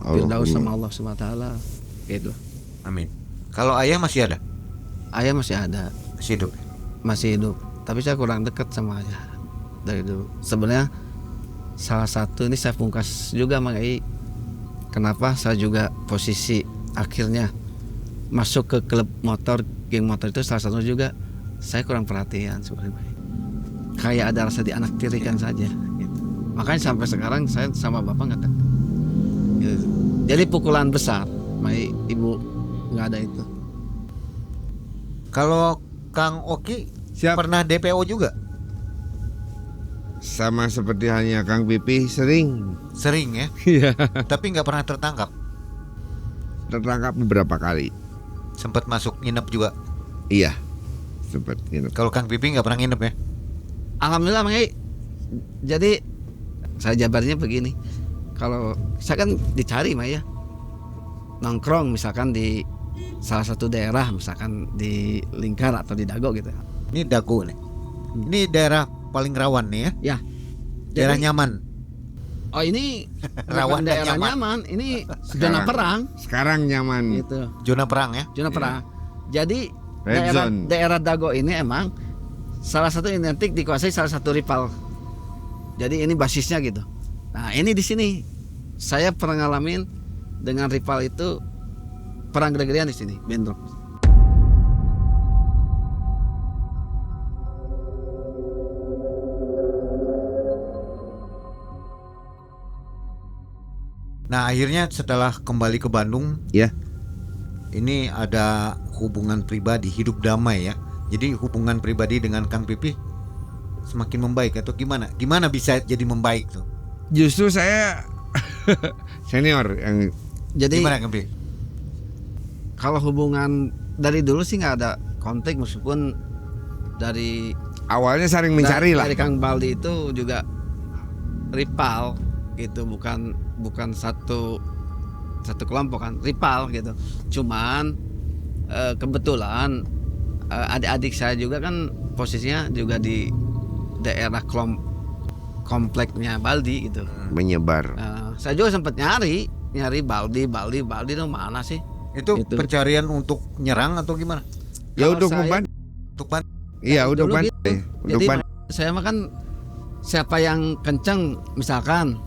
firdaus sama Allah SWT gitu. Amin. Kalau ayah masih ada? Ayah masih ada, Masih hidup. masih hidup, tapi saya kurang dekat sama ayah dari dulu. Sebenarnya salah satu ini saya pungkas juga, Mai, kenapa saya juga posisi akhirnya masuk ke klub motor, geng motor itu salah satu juga saya kurang perhatian sebenarnya, Mai. Kayak ada rasa dianaktirikan saja gitu. Makanya sampai sekarang saya sama bapak nggak dekat gitu. Jadi pukulan besar, Mai, ibu nggak ada itu. Kalau Kang Oki Siap. pernah DPO juga? Sama seperti halnya Kang Pipi, sering Sering ya. Iya. Tapi nggak pernah tertangkap. tertangkap beberapa kali. Sempat masuk nginep juga. Iya, sempat gitu. Kalau Kang Pipi nggak pernah nginep ya? Alhamdulillah, Mai. Jadi saya jabarnya begini, kalau saya kan dicari, Mai, ya, nongkrong misalkan di salah satu daerah, misalkan di Lingkar atau di Dago gitu. Ini Dago nih. Ini daerah paling rawan nih ya. Ya. Daerah Jadi- nyaman. Oh, ini Rawan bukan dan daerah nyaman. nyaman, ini zona Sekarang. perang Sekarang nyaman. gitu. Zona perang ya. Zona perang. Jadi Red zone. daerah Dago ini emang salah satu identik dikuasai salah satu rival. Jadi ini basisnya gitu. Nah, ini di sini saya pernah ngalamin dengan rival itu perang gede-gedean di sini, bentrok. Nah akhirnya setelah kembali ke Bandung, Ya. ini ada hubungan pribadi, hidup damai ya. Jadi hubungan pribadi dengan Kang Pipi semakin membaik atau gimana? Gimana bisa jadi membaik tuh? Justru saya senior yang Jadi Gimana Kang Pi? kalau hubungan dari dulu sih nggak ada kontak, meskipun dari awalnya saling mencari lah. dari Kang Baldi itu juga rival gitu, bukan satu kelompok kan, rival gitu. Cuman kebetulan adik-adik saya juga kan posisinya juga di daerah kompleknya Baldi gitu. Menyebar. Saya juga sempat nyari Baldi itu mana sih? Itu Itu. pencarian untuk nyerang atau gimana? Ya Kalau untuk saya- membantu. Untuk ban Iya, untuk dulu bantu. gitu. Untuk Jadi bantu. saya mah kan siapa yang kenceng, misalkan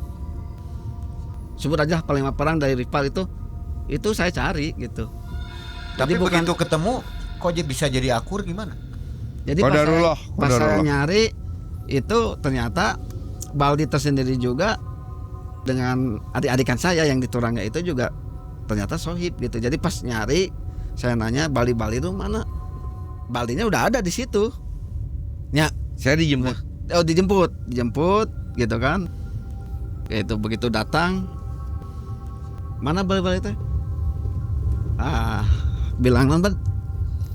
sebut aja panglima perang dari rival itu saya cari gitu. Tapi Jadi bukan- begitu ketemu kok bisa jadi akur gimana? Jadi Qadarullah, pas saya qadarullah. nyari itu ternyata Baldi tersendiri juga dengan adik-adikan saya yang di Turangga itu juga ternyata sohib gitu. Jadi pas nyari saya nanya Baldi itu mana? Baldinya udah ada di situ. Ya, Saya dijemput. dijemput gitu kan. Itu begitu datang, mana Baldi itu? Bilang nonton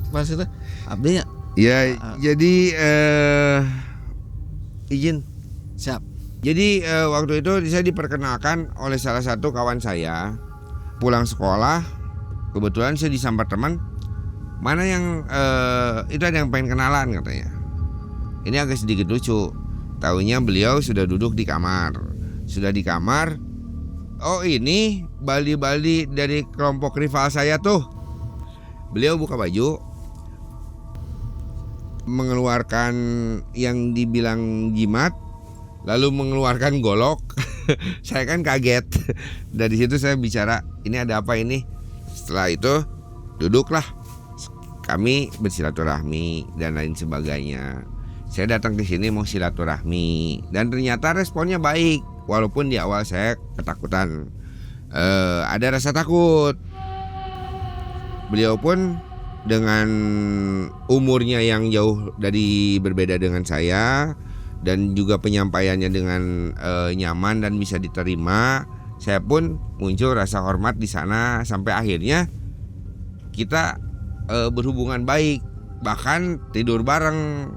pas itu abdi ya, Ya, jadi izin. siap. Jadi waktu itu saya diperkenalkan oleh salah satu kawan saya. Pulang sekolah, kebetulan saya disambar teman. Mana yang itu ada yang pengen kenalan katanya. Ini agak sedikit lucu. Taunya beliau sudah duduk di kamar. Sudah di kamar. Oh ini Baldi dari kelompok rival saya tuh. Beliau buka baju, mengeluarkan yang dibilang jimat, lalu mengeluarkan golok. Saya kan kaget. Dari situ saya bicara, ini ada apa ini? Setelah itu duduklah, kami bersilaturahmi dan lain sebagainya. Saya datang ke sini mau silaturahmi dan ternyata responnya baik, walaupun di awal saya ketakutan, ada rasa takut. Beliau pun dengan umurnya yang jauh dari berbeda dengan saya dan juga penyampaiannya dengan nyaman dan bisa diterima, saya pun muncul rasa hormat di sana sampai akhirnya kita berhubungan baik, bahkan tidur bareng,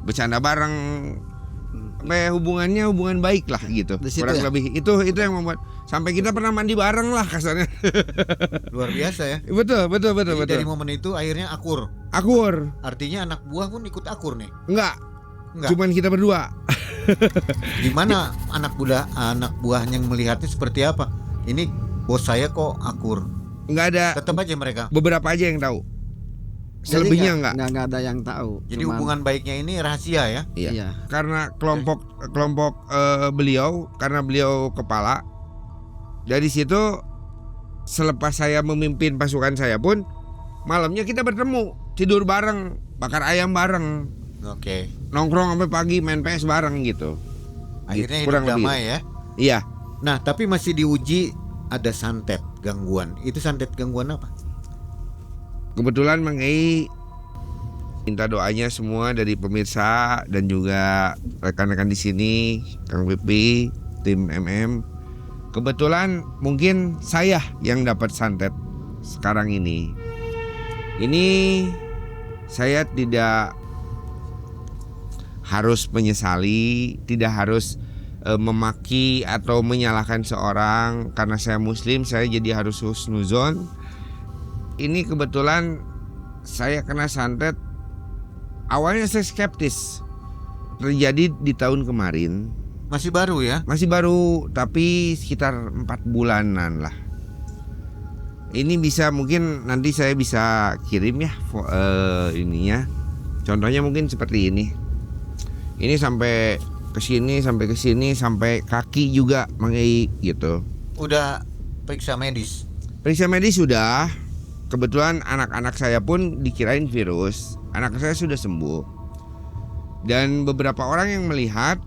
bercanda bareng, sampai hubungan baik lah gitu. Di situ Kurang ya? lebih itu yang membuat sampai kita pernah mandi bareng lah kasarnya. Luar biasa ya. Betul. Jadi dari momen itu akhirnya akur. Akur. Artinya anak buah pun ikut akur nih. Enggak. Enggak. Cuman kita berdua. Gimana anak buahnya melihatnya seperti apa? Ini bos saya kok akur. Enggak ada, Tetap aja mereka. beberapa aja yang tahu. Jadi Selebihnya enggak. nggak ada yang tahu. Jadi Cuman- hubungan baiknya ini rahasia ya. Iya. Karena kelompok beliau, karena beliau kepala. Dari situ selepas saya memimpin pasukan saya pun malamnya kita bertemu, tidur bareng, bakar ayam bareng, Oke. nongkrong sampai pagi main PS bareng gitu. Akhirnya hidup Kurang lebih. damai ya. Iya. Nah, tapi masih diuji ada santet gangguan. Itu santet gangguan apa? Kebetulan Mang Ei minta doanya semua dari pemirsa dan juga rekan-rekan di sini, Kang Pipi, tim MM. Kebetulan mungkin saya yang dapat santet sekarang ini. Ini saya tidak harus menyesali, tidak harus memaki atau menyalahkan seorang karena saya muslim, saya jadi harus husnuzon. Ini kebetulan saya kena santet. Awalnya saya skeptis. Terjadi di tahun kemarin. Masih baru ya? Masih baru, tapi sekitar 4 bulanan lah. Ini bisa mungkin nanti saya bisa kirim ya ininya. Contohnya mungkin seperti ini. Ini sampai ke sini, sampai kaki juga Mang Ei gitu. Udah periksa medis. Periksa medis sudah. Kebetulan anak-anak saya pun dikirain virus. Anak saya sudah sembuh. Dan beberapa orang yang melihat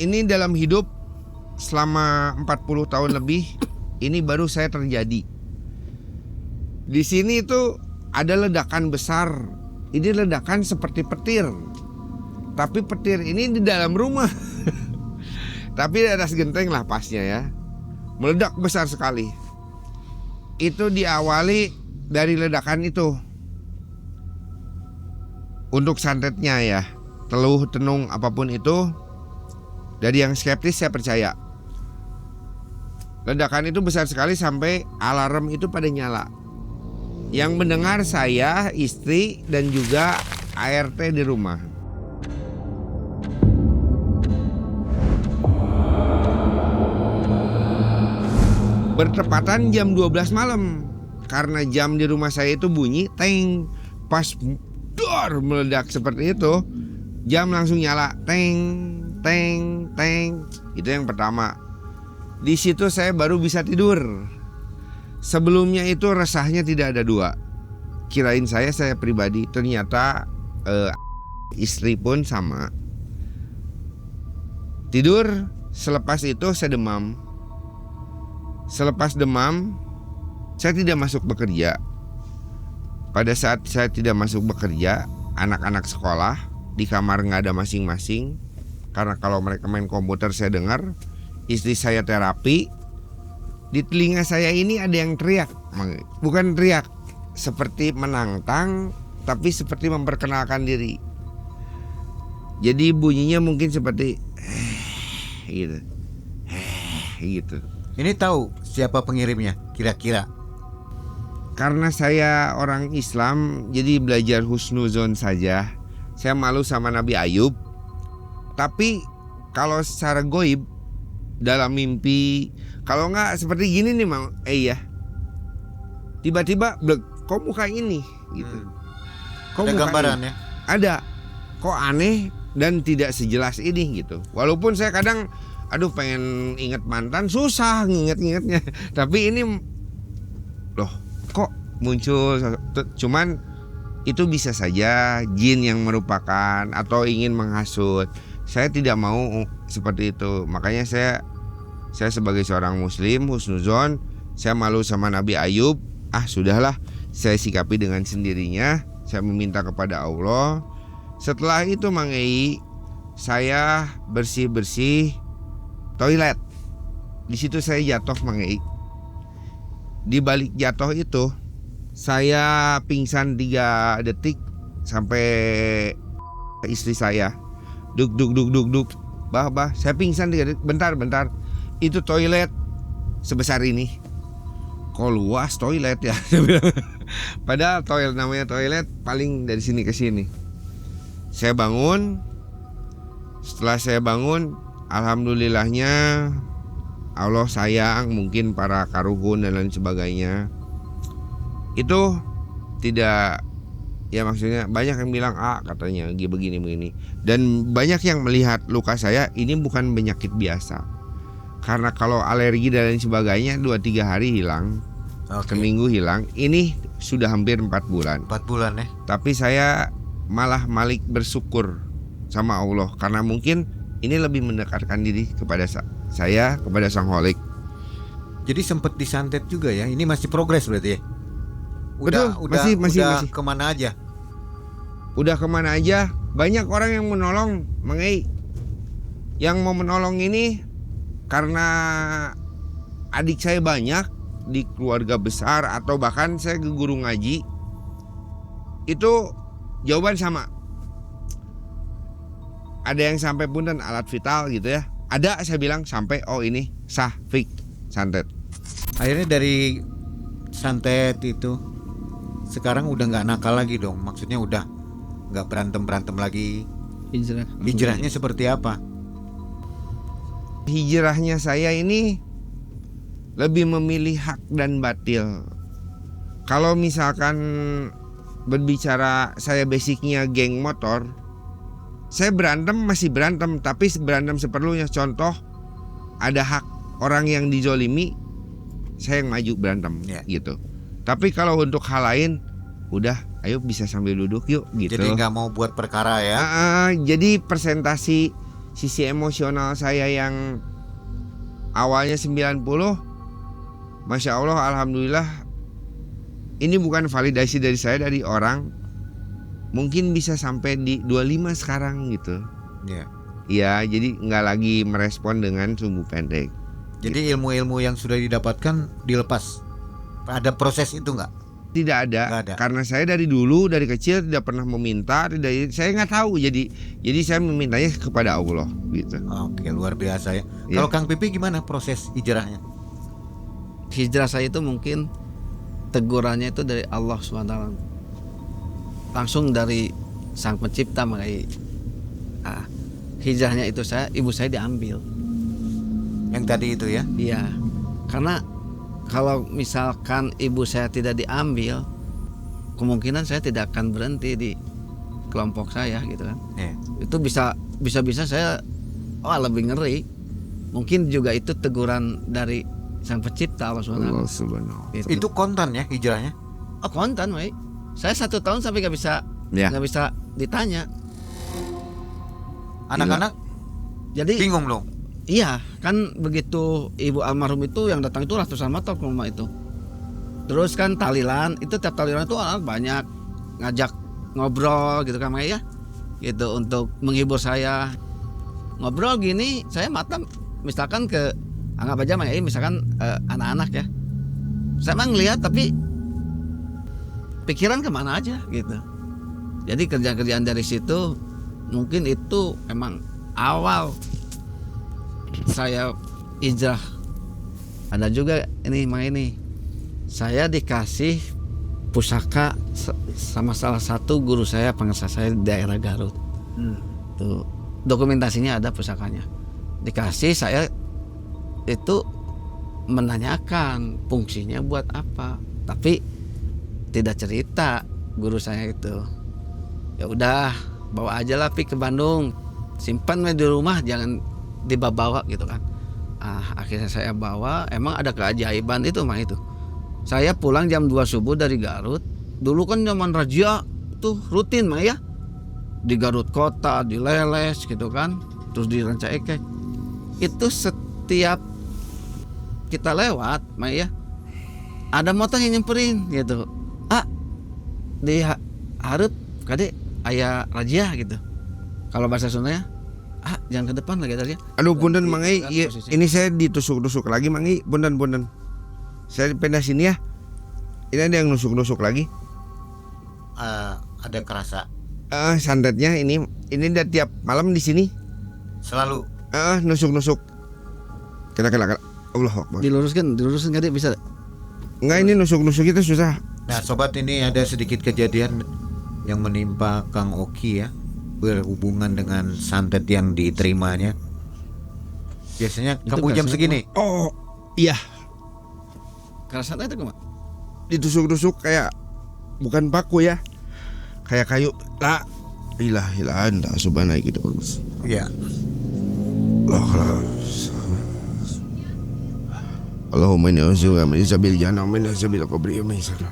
ini dalam hidup selama 40 tahun lebih, ini baru saya terjadi. Di sini itu ada ledakan besar ini ledakan seperti petir. Tapi petir ini di dalam rumah. Tapi di atas genteng lah pasnya ya. Meledak besar sekali. Itu diawali dari ledakan itu. Untuk santetnya ya, teluh tenung apapun itu, dari yang skeptis saya percaya. Ledakan itu besar sekali sampai alarm itu pada nyala. Yang mendengar saya, istri, dan juga ART di rumah. Bertepatan jam 12 malam. Karena jam di rumah saya itu bunyi teng. Pas dor meledak seperti itu, jam langsung nyala teng teng teng. Itu yang pertama. Di situ saya baru bisa tidur. Sebelumnya itu resahnya tidak ada dua. Kirain saya pribadi, ternyata istri pun sama. Tidur, selepas itu saya demam. Selepas demam, saya tidak masuk bekerja. Pada saat saya tidak masuk bekerja, anak-anak sekolah di kamar nggak ada masing-masing. Karena kalau mereka main komputer saya dengar. Istri saya terapi. Di telinga saya ini ada yang teriak. Bukan teriak seperti menantang, tapi seperti memperkenalkan diri. Jadi bunyinya mungkin seperti gitu. Gitu. Ini tahu siapa pengirimnya kira-kira? Karena saya orang Islam, jadi belajar husnuzon saja. Saya malu sama Nabi Ayub. Tapi kalau secara goib, dalam mimpi, kalau nggak seperti gini nih Mang, ya. Tiba-tiba, kok muka ini gitu. Kok Ada muka gambaran ini? ya? Ada. Kok aneh dan tidak sejelas ini gitu. Walaupun saya kadang aduh pengen inget mantan, susah nginget-ngingetnya. Tapi ini loh, kok muncul, cuman itu bisa saja jin yang merupakan atau ingin menghasut. Saya tidak mau seperti itu. Makanya saya sebagai seorang muslim husnuzon, saya malu sama Nabi Ayub. Sudahlah, saya sikapi dengan sendirinya. Saya meminta kepada Allah. Setelah itu Mang Ei, saya bersih-bersih toilet. Di situ saya jatuh Mang Ei. Di balik jatuh itu saya pingsan 3 detik sampai istri saya duk. Bah, saya pingsan 3 detik. Bentar. Itu toilet sebesar ini. Kok luas toilet ya? Padahal toilet namanya toilet paling dari sini ke sini. Saya bangun. Setelah saya bangun, alhamdulillahnya Allah sayang, mungkin para karuhun dan lain sebagainya. Itu tidak, ya maksudnya banyak yang bilang katanya begini. Dan banyak yang melihat luka saya ini bukan penyakit biasa. Karena kalau alergi dan lain sebagainya 2-3 hari hilang, seminggu hilang. Ini sudah hampir 4 bulan. 4 bulan ya. Tapi saya malah bersyukur sama Allah. Karena mungkin ini lebih mendekatkan diri kepada saya, kepada Sang Holik. Jadi sempat disantet juga ya. Ini masih progres berarti ya? Betul, masih. Kemana aja? Udah kemana aja. Banyak orang yang menolong, Mang Ei. Yang mau menolong ini karena adik saya banyak di keluarga besar, atau bahkan saya ke guru ngaji. Itu jawaban sama. Ada yang sampai punten alat vital gitu ya. Ada, saya bilang sampai ini sah fik santet. Akhirnya dari santet itu sekarang udah nggak nakal lagi dong. Maksudnya udah nggak berantem lagi. Hijrahnya seperti apa? Hijrahnya saya ini lebih memilih hak dan batil. Kalau misalkan berbicara saya basicnya geng motor, saya masih berantem, tapi berantem seperlunya. Contoh, ada hak orang yang dizolimi, saya yang maju berantem gitu. Tapi kalau untuk hal lain, udah ayo bisa sambil duduk yuk gitu. Jadi nggak mau buat perkara ya. Jadi presentasi sisi emosional saya yang awalnya 90, Masya Allah, alhamdulillah. Ini bukan validasi dari saya, dari orang. mungkin bisa sampai di 25 sekarang gitu. Ya. Ya, jadi nggak lagi merespon dengan sumbu pendek. Jadi ilmu-ilmu yang sudah didapatkan dilepas. Ada proses itu nggak? Tidak ada, Nggak ada. karena saya dari dulu dari kecil tidak pernah meminta, saya nggak tahu. Jadi saya memintanya kepada Allah gitu. Oke, luar biasa ya. Ya. Kalau Kang Pipi gimana proses hijrahnya? Hijrah saya itu mungkin tegurannya itu dari Allah SWT, langsung dari Sang Pencipta. Makanya hijrahnya itu ibu saya diambil. Yang tadi itu ya? Iya, karena kalau misalkan ibu saya tidak diambil, kemungkinan saya tidak akan berhenti di kelompok saya gitu kan. Iya. Itu bisa saya lebih ngeri. Mungkin juga itu teguran dari Sang Pencipta Allah SWT. Allah subhanahu. Itu kontan ya hijrahnya? Oh, kontan, Mai. Saya 1 tahun sampai nggak bisa Ya. ditanya. Anak-anak Jadi bingung dong. iya, kan begitu ibu almarhum itu yang datang itu ratusan motor ke rumah itu. Terus kan tahlilan, itu tiap tahlilan itu orang banyak ngajak ngobrol gitu kan ya. Gitu untuk menghibur saya. Ngobrol gini, saya mata misalkan ke anggap aja misalkan anak-anak ya. Saya emang ngelihat tapi pikiran kemana aja gitu. Jadi kerjaan-kerjaan dari situ mungkin itu emang awal saya hijrah. Ada juga ini saya dikasih pusaka sama salah satu guru saya, pengesah saya di daerah Garut. Tuh dokumentasinya ada pusakanya. Dikasih, saya itu menanyakan fungsinya buat apa, tapi tidak cerita guru saya itu. Ya udah, bawa aja lah Pi ke Bandung, simpan di rumah, jangan dibawa gitu kan. Akhirnya saya bawa. Emang ada keajaiban itu mah itu. Saya pulang jam 2 subuh dari Garut. Dulu kan zaman razia tuh rutin mah ya, di Garut kota, di Leles gitu kan, terus di Ranca Ekek. Itu setiap kita lewat mah ya, ada motor yang nyemperin gitu. Di hareup kade aya razia gitu. Kalau bahasa Sundanya, jangan ke depan lagi tadi. Aduh punten Mang Ei, Kan iya, posisi. ini saya ditusuk-tusuk lagi Mang Ei, punten. Saya pindah sini ya. Ini ada yang nusuk-nusuk lagi. Ada kerasa Santetnya ini udah tiap malam di sini. selalu. Nusuk-nusuk. Kena. Allah Akbar. Diluruskan kade bisa. Enggak, ini nusuk-nusuk itu susah. Nah sobat, ini ada sedikit kejadian yang menimpa Kang Oki ya, berhubungan dengan santet yang diterimanya. Biasanya Itu kamu jam biasanya segini. Oh, iya. Kerasa itu kemana? Ditusuk-tusuk kayak bukan paku ya. Kayak kayu. La ilaha illa anta subhanaka gitu. Iya. Allahumma inni a'udzubika min azabil jahannam wa min azabil qabri wa min syarri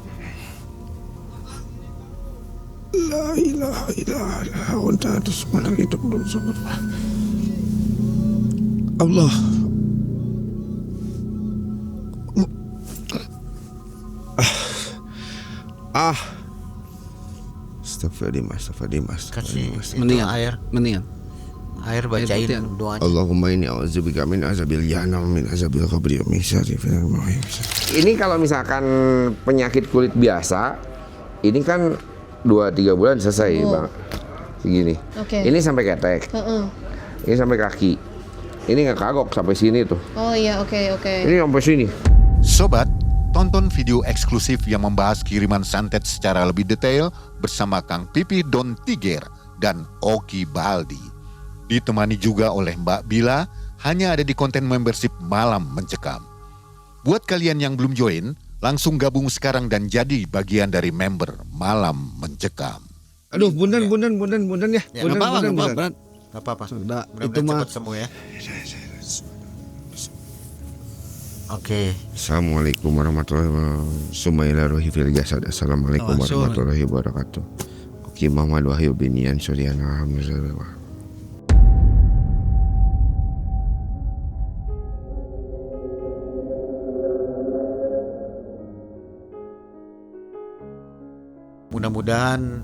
la ilaha illa anta subhanaka itu Allah. Astagfirullah. Kasih itu Mendingan. air bacain putih. doanya. Allahumma inni a'udzubika min azabil jahannam wa min azabil qabri wa min syarri Ini kalau misalkan penyakit kulit biasa, ini kan 2-3 bulan selesai, Bang. Segini. Oke. Ini sampai ketek. Ini sampai kaki. Ini nggak kagok sampai sini tuh. Oh iya, oke. Ini sampai sini. Sobat, tonton video eksklusif yang membahas kiriman santet secara lebih detail bersama Kang Pipi Don Tiger dan Oki Baldi. Ditemani juga oleh Mbak Bila, hanya ada di konten membership Malam Mencekam. Buat kalian yang belum join, langsung gabung sekarang dan jadi bagian dari member Malam Mencekam. Aduh, bundan ya. Ya, Nggak apa-apa. Gak apa-apa. Sudah, Mudah-mudahan itu mah cepat sembuh ya. Oke. Assalamualaikum warahmatullahi wabarakatuh. Assalamualaikum warahmatullahi wabarakatuh. Oke, Muhammad Wahyu Binian Suryana Alhamdulillah. Mudah-mudahan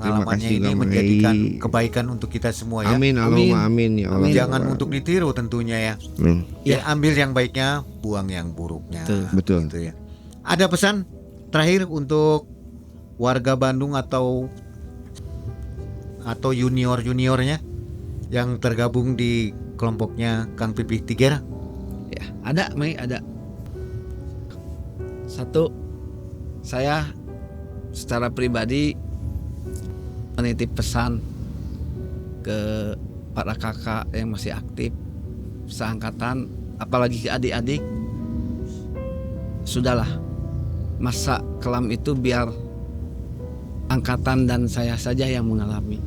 pengalamannya kasih ini juga, menjadikan Mai. kebaikan untuk kita semua ya. Amin, Allahumma amin ya Allah. Jangan untuk ditiru tentunya ya. Amin. Ya, ambil yang baiknya, buang yang buruknya. Betul. Gitu ya. Ada pesan terakhir untuk warga Bandung atau junior-juniornya yang tergabung di kelompoknya Kang Pipih Tiger? Ya, ada, Mai, ada. Satu, saya secara pribadi menitip pesan ke para kakak yang masih aktif seangkatan, apalagi ke adik-adik, sudahlah, masa kelam itu biar angkatan dan saya saja yang mengalami.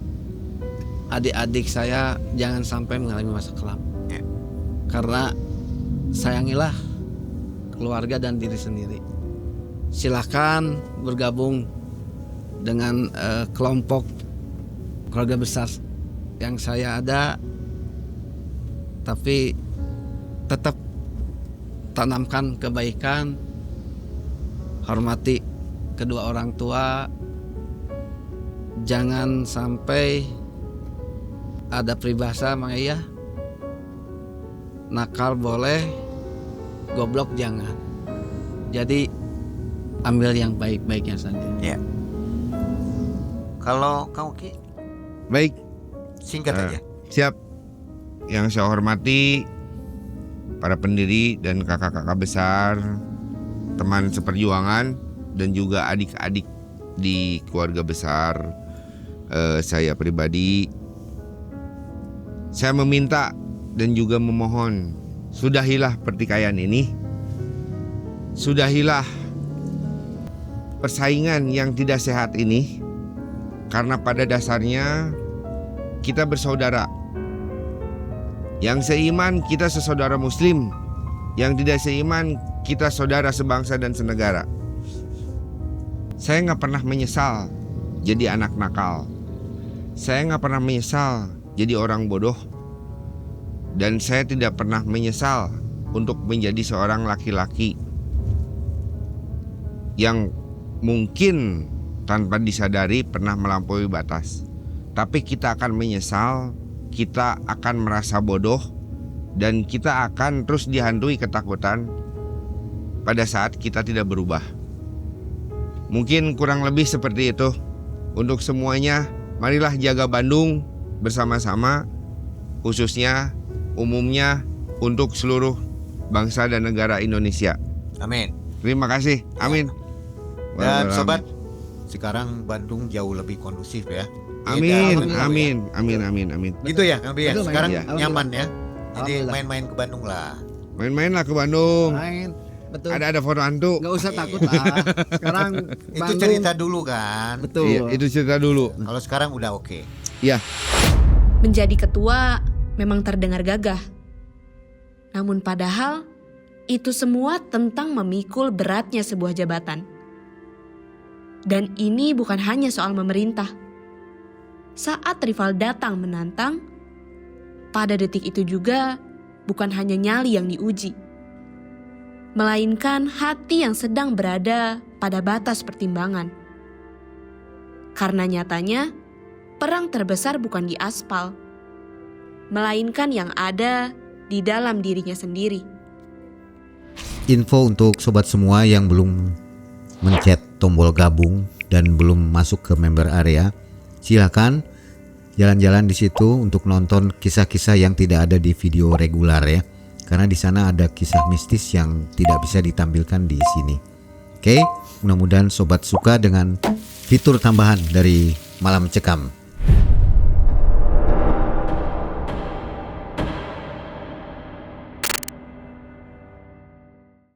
Adik-adik saya jangan sampai mengalami masa kelam. Karena sayangilah keluarga dan diri sendiri. Silakan bergabung dengan kelompok keluarga besar yang saya ada, tapi tetap tanamkan kebaikan, hormati kedua orang tua, jangan sampai ada peribahasa Mang Iya, nakal boleh, goblok jangan. Jadi ambil yang baik-baiknya saja. Ya. Kalau kau Ki, Baik, singkat aja. siap. Yang saya hormati para pendiri dan kakak-kakak besar, teman seperjuangan, dan juga adik-adik di keluarga besar saya pribadi. Saya meminta dan juga memohon, sudahilah pertikaian ini. Sudahilah persaingan yang tidak sehat ini, karena pada dasarnya kita bersaudara. Yang seiman kita sesaudara muslim, yang tidak seiman kita saudara sebangsa dan senegara. Saya gak pernah menyesal jadi anak nakal. Saya gak pernah menyesal jadi orang bodoh. Dan saya tidak pernah menyesal untuk menjadi seorang laki-laki yang mungkin tanpa disadari pernah melampaui batas. Tapi kita akan menyesal, kita akan merasa bodoh, dan kita akan terus dihantui ketakutan pada saat kita tidak berubah. Mungkin kurang lebih seperti itu. Untuk semuanya, marilah jaga Bandung bersama-sama, khususnya umumnya untuk seluruh bangsa dan negara Indonesia. Amin. Terima kasih. Amin. Dan sobat, sekarang Bandung jauh lebih kondusif ya. Amin, Beda, amin, amin, amin, amin. Gitu ya Kang Pi ya. Betul, Sekarang Iya. nyaman ya. Jadi Alhamdulillah. main-main ke Bandung lah. Main-mainlah ke Bandung. Main, betul. Ada foto hantu. Nggak usah takut lah. Sekarang Itu Bandung, cerita dulu kan. betul. Iya, itu cerita dulu. Kalau sekarang udah oke. Ya, Menjadi ketua memang terdengar gagah. Namun padahal itu semua tentang memikul beratnya sebuah jabatan. Dan ini bukan hanya soal memerintah. Saat rival datang menantang, pada detik itu juga bukan hanya nyali yang diuji, melainkan hati yang sedang berada pada batas pertimbangan. Karena nyatanya, perang terbesar bukan di aspal, melainkan yang ada di dalam dirinya sendiri. Info untuk sobat semua yang belum mencet tombol gabung dan belum masuk ke member area, silakan jalan-jalan di situ untuk nonton kisah-kisah yang tidak ada di video regular ya. Karena di sana ada kisah mistis yang tidak bisa ditampilkan di sini. Oke, mudah-mudahan sobat suka dengan fitur tambahan dari Malam Cekam.